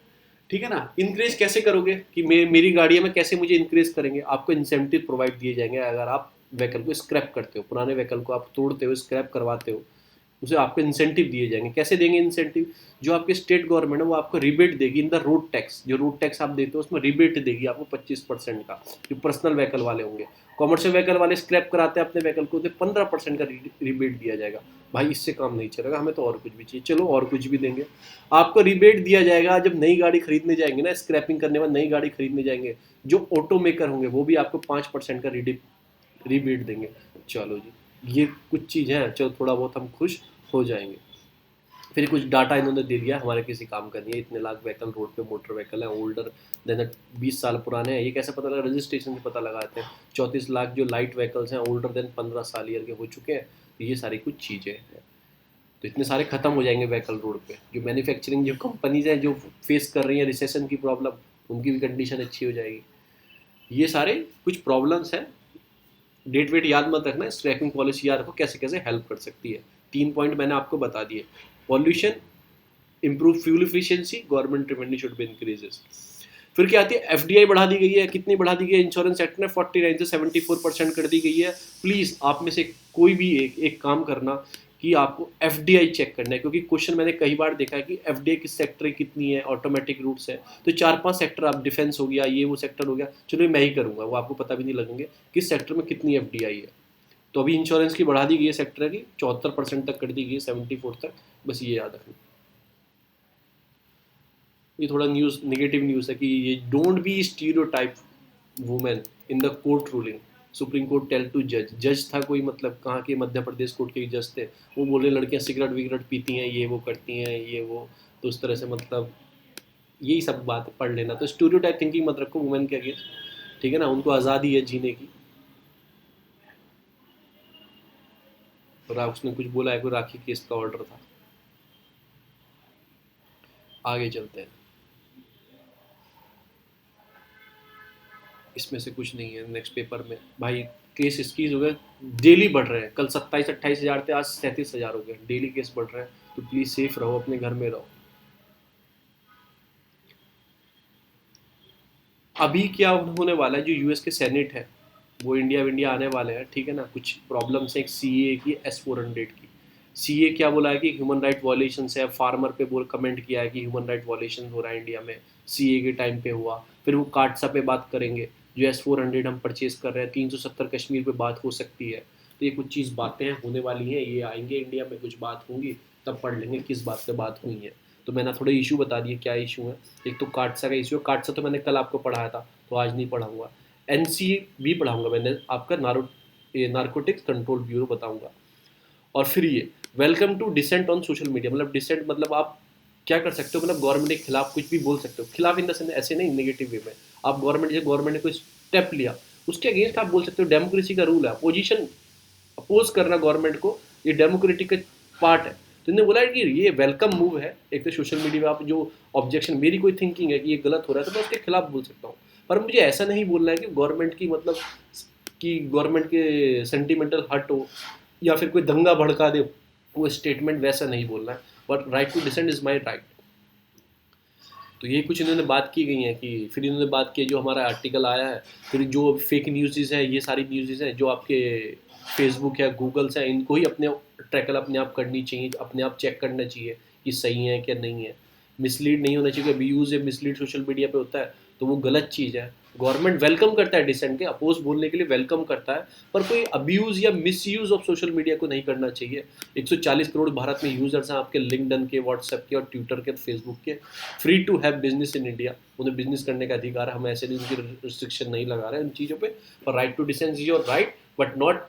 ठीक है ना। इंक्रेज कैसे करोगे कि मेरी गाड़ी में कैसे मुझे इंक्रेज करेंगे, आपको इंसेंटिव प्रोवाइड दिए जाएंगे, अगर आप व्हीकल को स्क्रैप करते हो, पुराने व्हीकल को आप तोड़ते हो, स्क्रैप करवाते हो, उसे आपको इंसेंटिव दिए जाएंगे। कैसे देंगे इंसेंटिव, जो आपकी स्टेट गवर्नमेंट है वो आपको रिबेट देगी इन द रोड टैक्स, जो रोड टैक्स आप देते हो उसमें रिबेट देगी आपको 25% का, जो पर्सनल व्हीकल वाले होंगे। कॉमर्शियल व्हीकल वाले स्क्रैप कराते हैं अपने व्हीकल को, तो 15% का रिबेट दिया जाएगा। भाई इससे काम नहीं चलेगा, हमें तो और कुछ भी चाहिए। चलो और कुछ भी देंगे, आपको रिबेट दिया जाएगा जब नई गाड़ी खरीदने जाएंगे ना, स्क्रैपिंग करने बाद नई गाड़ी खरीदने जाएंगे, जो ऑटो मेकर होंगे वो भी आपको 5% का रिबेट देंगे। चलो जी, ये कुछ चीज़ है, चलो थोड़ा बहुत हम खुश हो जाएंगे। फिर कुछ डाटा इन्होंने दे दिया, हमारे किसी काम का नहीं है, इतने लाख व्हीकल रोड पे मोटर व्हीकल है, ओल्डर देन 20 साल पुराने हैं। ये कैसे पता लगा? रजिस्ट्रेशन से पता लगाते हैं। 34 लाख जो लाइट व्हीकल्स हैं ओल्डर देन 15 साल ईयर के हो चुके हैं। तो ये सारी कुछ चीज़ें हैं, तो इतने सारे खत्म हो जाएंगे व्हीकल रोड पे। जो मैन्युफैक्चरिंग जो कंपनीज हैं जो फेस कर रही हैं रिसेशन की प्रॉब्लम, उनकी भी कंडीशन अच्छी हो जाएगी। ये सारे कुछ प्रॉब्लम्स हैं। डेट वेट याद मत रखना, स्क्रैपिंग पॉलिसी याद रखो कैसे कैसे हेल्प कर सकती है। 3 पॉइंट मैंने आपको बता दिए। Pollution, improve fuel efficiency, government revenue should be increases. फिर क्या आती है? एफडीआई बढ़ा दी गई है। कितनी बढ़ा दी गई है? इंश्योरेंस सेक्टर ने 49 से 74% कर दी गई है। प्लीज़ आप में से कोई भी एक काम करना कि आपको एफडीआई चेक करना है, क्योंकि क्वेश्चन मैंने कई बार देखा है कि एफडीआई किस सेक्टर की कितनी है, ऑटोमेटिक रूट्स है। तो 4-5 सेक्टर, आप डिफेंस हो गया, ये वो सेक्टर हो गया, चलो मैं ही करूँगा, वो आपको पता भी नहीं लगेंगे किस सेक्टर में कितनी एफडीआई है। तो अभी इंश्योरेंस की बढ़ा दी गई है सेक्टर की, 74% तक कर दी गई है, 74 तक। बस ये याद रखना। ये थोड़ा न्यूज़ नेगेटिव न्यूज़ है कि ये don't be stereotype women in the court ruling. Supreme court tell to जज था कोई, मतलब कहाँ के, मध्य प्रदेश कोर्ट के जज थे। वो बोले लड़कियाँ सिगरेट विगरेट पीती हैं, ये वो करती हैं, ये वो। तो उस तरह से मतलब यही सब बात पढ़ लेना। तो स्टीरियोटाइप थिंकिंग मत रखो वुमेन के अगेंस्ट, ठीक है ना। उनको आज़ादी है जीने की। और उसने कुछ बोला है, कोई राखी केस का ऑर्डर था। आगे चलते हैं। इसमें से कुछ नहीं है नेक्स्ट पेपर में भाई। केस इसकी हो गए, डेली बढ़ रहे हैं। कल 27-28 हज़ार थे, आज 37 हज़ार हो गए। डेली केस बढ़ रहे हैं, तो प्लीज़ सेफ रहो, अपने घर में रहो। अभी क्या होने वाला है, जो यूएस के सेनेट है वो इंडिया आने वाले हैं, ठीक है ना। कुछ प्रॉब्लम्स है सीए की, S-400 की। सीए क्या बोला है कि ह्यूमन राइट वॉलेशन है। फार्मर पे बोल कमेंट किया है कि ह्यूमन राइट वॉलेशन हो रहा है इंडिया में, सीए के टाइम पे हुआ। फिर वो काटसा पे बात करेंगे, जो S-400 हम परचेज कर रहे हैं। 370 कश्मीर पे बात हो सकती है। तो ये कुछ चीज़ बातें होने वाली हैं, ये आएंगे इंडिया में, कुछ बात होंगी, तब पढ़ लेंगे किस बात पे बात हुई है। तो मैंने थोड़े इशू बता दिए क्या इशू है। एक तो काटसा का इशू है, काटसा तो मैंने कल आपको पढ़ाया था, तो आज नहीं पढ़ाऊंगा। एनसी भी पढ़ाऊंगा मैंने आपका, नार्कोटिक्स कंट्रोल ब्यूरो बताऊंगा। और फिर ये welcome to dissent on social media. मतलब डिसेंट मतलब आप क्या कर सकते हो, मतलब गवर्नमेंट के खिलाफ कुछ भी बोल सकते हो। खिलाफ इन द सेंस ऐसे नहीं नेगेटिव वे में। आप गवर्नमेंट ने कोई स्टेप लिया, उसके अगेंस्ट आप बोल सकते हो। डेमोक्रेसी का रूल है, अपोजिशन अपोज करना गवर्नमेंट को, ये डेमोक्रेटिक का पार्ट है। तो इन्होंने बोला कि ये वेलकम मूव है। एक तो सोशल मीडिया में आप जो ऑब्जेक्शन, मेरी कोई थिंकिंग है कि ये गलत हो रहा है, तो मैं उसके खिलाफ बोल सकता हूँ। पर मुझे ऐसा नहीं बोलना है कि गवर्नमेंट की मतलब कि गवर्नमेंट के सेंटिमेंटल हट हो या फिर कोई दंगा भड़का दे, वो स्टेटमेंट वैसा नहीं बोलना है। But right to dissent is my right. तो ये कुछ इन्होंने बात की गई है कि फिर इन्होंने बात की जो हमारा आर्टिकल आया है। फिर जो फेक न्यूज़ है, ये सारी न्यूज़ हैं जो आपके फेसबुक या गूगल्स हैं, इनको ही अपने ट्रैकल अपने आप करनी चाहिए, अपने आप चेक करना चाहिए कि सही है क्या नहीं है। मिसलीड नहीं होना चाहिए। अब्यूज़ या मिसलीड सोशल मीडिया पे होता है तो वो गलत चीज़ है। गवर्नमेंट वेलकम करता है डिसेंट के, अपोज बोलने के लिए वेलकम करता है, पर कोई अब्यूज़ या मिसयूज़ ऑफ सोशल मीडिया को नहीं करना चाहिए। 140 करोड़ भारत में यूज़र्स हैं आपके लिंक्डइन के, व्हाट्सएप के और ट्विटर के, फेसबुक के। Free to have business in India, उन्हें बिजनेस करने का अधिकार है। हम ऐसे नहीं उनकी रिस्ट्रिक्शन नहीं लगा रहे हैं उन चीज़ों पे। पर right to dissent is your right, but not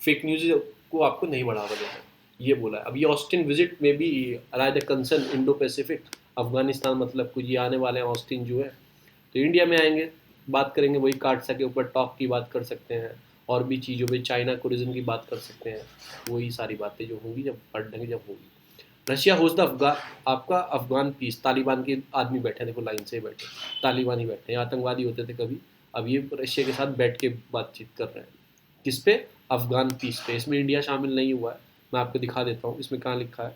fake news को आपको नहीं बढ़ावा देना है, ये बोला है। अब ये ऑस्टिन विजिट में भी array the concern Indo Pacific, Afghanistan मतलब कुछ ये आने वाले हैं ऑस्टिन जो है, तो इंडिया में आएंगे, बात करेंगे। वही काटसा के ऊपर टॉक की बात कर सकते हैं, और भी चीज़ों पे चाइना टूरिज्म की बात कर सकते हैं। वही सारी बातें जो होंगी जब पढ़ेंगे, जब होगी। रशिया होस्ट द आपका अफगान पीस। तालिबान के आदमी बैठे, देखो लाइन से बैठे, तालिबान ही बैठे हैं। आतंकवादी होते थे कभी, अब ये रशिया के साथ बैठ के बातचीत कर रहे हैं। किस पे? अफगान पीस पे। इसमें इंडिया शामिल नहीं हुआ है, मैं आपको दिखा देता हूँ इसमें कहाँ लिखा है।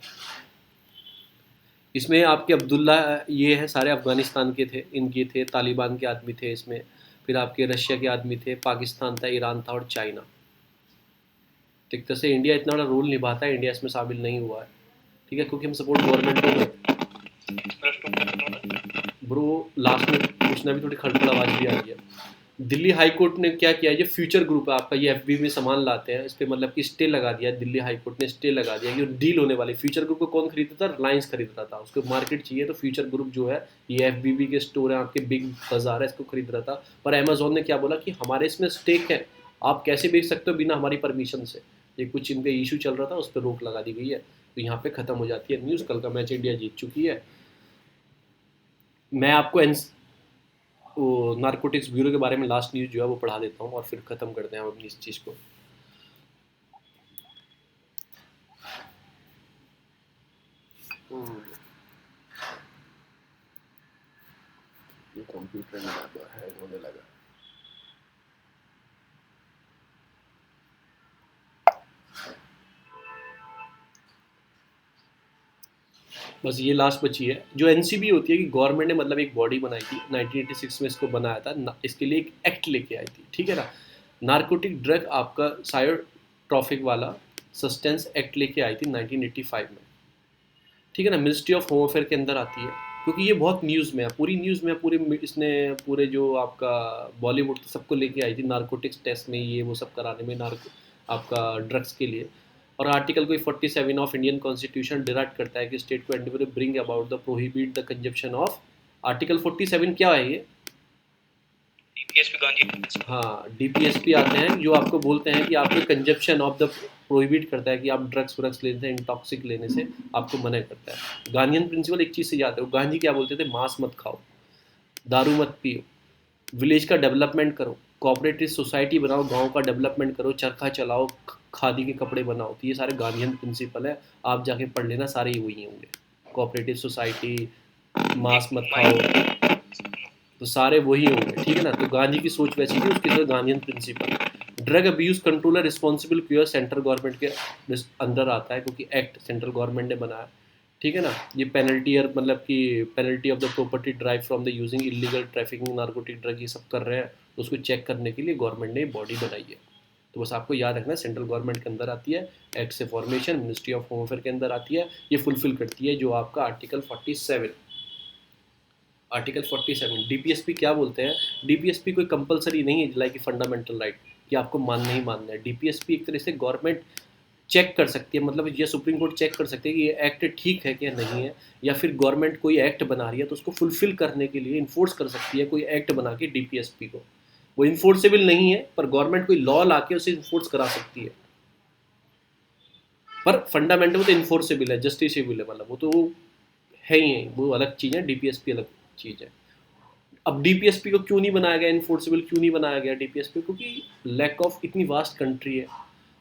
इसमें आपके अब्दुल्ला ये है, सारे अफ़गानिस्तान के थे, इनके थे, तालिबान के आदमी थे इसमें। फिर आपके रशिया के आदमी थे, पाकिस्तान था, ईरान था और चाइना। तो एक तरह से इंडिया इतना बड़ा रोल निभाता है, इंडिया इसमें शामिल नहीं हुआ है, ठीक है, क्योंकि हम सपोर्ट गवर्नमेंट को करते। ब्रो लास्ट में कुछ ना भी थोड़ी खड़खड़ आवाज़ भी आ रही है। दिल्ली हाई कोर्ट ने क्या किया है, ये फ्यूचर ग्रुप है आपका, ये एफबी में सामान लाते हैं, इस पर मतलब कि स्टे लगा दिया, दिल्ली हाई कोर्ट ने स्टे लगा दिया कि डील होने वाली। फ्यूचर ग्रुप को कौन खरीदता था? रिलायंस खरीदता था, उसको मार्केट चाहिए, तो फ्यूचर ग्रुप जो है, ये एफबीबी के स्टोर है आपके, बिग बाजार है, इसको खरीद रहा था। पर अमेजोन ने क्या बोला कि हमारे इसमें स्टेक है, आप कैसे बेच सकते हो बिना हमारी परमिशन से। ये कुछ इनका इशू चल रहा था, उस पर रोक लगा दी गई है। तो यहाँ पे खत्म हो जाती है न्यूज़। कल का मैच इंडिया जीत चुकी है। मैं आपको वो नारकोटिक्स ब्यूरो के बारे में लास्ट न्यूज़ जो है वो पढ़ा देता हूँ, और फिर ख़त्म करते हैं हम अपनी इस चीज़ को। ये कंप्यूटर में हैंग होने लगा। बस ये लास्ट बची है जो एनसीबी होती है, कि गवर्नमेंट ने मतलब एक बॉडी बनाई थी 1986 में, इसको बनाया था, इसके लिए एक एक्ट लेके आई थी, ठीक है ना। नारकोटिक ड्रग आपका साइकोट्रॉपिक वाला सस्टेंस एक्ट लेके आई थी 1985 में, ठीक है ना। मिनिस्ट्री ऑफ होम अफेयर के अंदर आती है, क्योंकि ये बहुत न्यूज़ में है, पूरी न्यूज़ में, पूरे इसने पूरे जो आपका बॉलीवुड सबको लेके आई थी नारकोटिक्स टेस्ट में, ये वो सब कराने में, नार्को आपका ड्रग्स के लिए। और आर्टिकल कोई 47 ऑफ इंडियन कॉन्स्टिट्यूशन डायरेक्ट करता है कि स्टेट को Endeavour bring about the prohibit the consumption of. Article 47 क्या है ये? डीपीएसपी गांधी। हाँ, डीपीएसपी आते हैं जो आपको बोलते हैं कि आपको कंजप्शन ऑफ द प्रोहिबिट करता है कि आप ड्रग्स व्रग्स लेते हैं, इंटॉक्सिक लेने से आपको मना करता है। गांधीयन प्रिंसिपल एक चीज़ से जाते हो, गांधी क्या बोलते थे? मांस मत खाओ, दारू मत पियो, विलेज का डेवलपमेंट करो, कोऑपरेटिव सोसाइटी बनाओ, गांव का डेवलपमेंट करो, चरखा चलाओ, खादी के कपड़े बनाओ। तो ये सारे गांधीयन प्रिंसिपल है, आप जाके पढ़ लेना, सारे ही वही होंगे। कोऑपरेटिव सोसाइटी, मांस मत खाओ, तो सारे वही होंगे, ठीक है ना। तो गांधी की सोच वैसी थी, उसके अंदर Gandhian principle. Drug abuse controller responsible cure central government के अंदर आता है, क्योंकि एक्ट सेंट्रल गवर्नमेंट ने बनाया, ठीक है ना। ये पेनल्टी और मतलब कि penalty of the property drive from the using illegal trafficking narcotic drug, ये सब कर रहे हैं, तो उसको चेक करने के लिए गवर्नमेंट ने बॉडी बनाई है। तो बस आपको याद रखना है, सेंट्रल गवर्नमेंट के अंदर आती है, एक्ट से formation, ministry of home affair के अंदर आती है, ये फुलफिल करती है जो आपका आर्टिकल 47। आर्टिकल 47 डीपीएसपी क्या बोलते हैं? डीपीएसपी कोई कंपलसरी नहीं है लाइक फंडामेंटल राइट कि आपको मानना ही मानना है। डीपीएसपी एक तरह से गवर्नमेंट चेक कर सकती है, मतलब ये सुप्रीम कोर्ट चेक कर सकती है कि ये एक्ट ठीक है क्या नहीं है, या फिर गवर्नमेंट कोई एक्ट बना रही है तो उसको फुलफिल करने के लिए इन्फोर्स कर सकती है कोई एक्ट बना के डीपीएसपी को। वो इन्फोर्सेबल नहीं है, पर गवर्नमेंट कोई लॉ ला के उसे इन्फोर्स करा सकती है। पर फंडामेंटल वो तो इन्फोर्सेबल है, जस्टिसेबल है, मतलब वो तो है ही है, वो अलग चीज़ है, डीपीएसपी अलग चीज़ है। अब डीपीएसपी को क्यों नहीं बनाया गया, इन्फोर्सेबल क्यों नहीं बनाया गया डीपीएसपी? क्योंकि लैक ऑफ, इतनी वास्ट कंट्री है,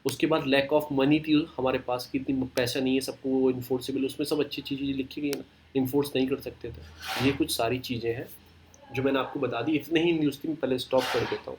उसके बाद लैक ऑफ मनी थी हमारे पास कि इतनी पैसा नहीं है सबको वो इन्फोर्सेबल, उसमें सब अच्छी चीज़ें लिखी गई है ना, इन्फोर्स नहीं कर सकते थे। ये कुछ सारी चीज़ें हैं जो मैंने आपको बता दी, इतने ही न्यूज़ थी, मैं पहले स्टॉप कर देता हूँ।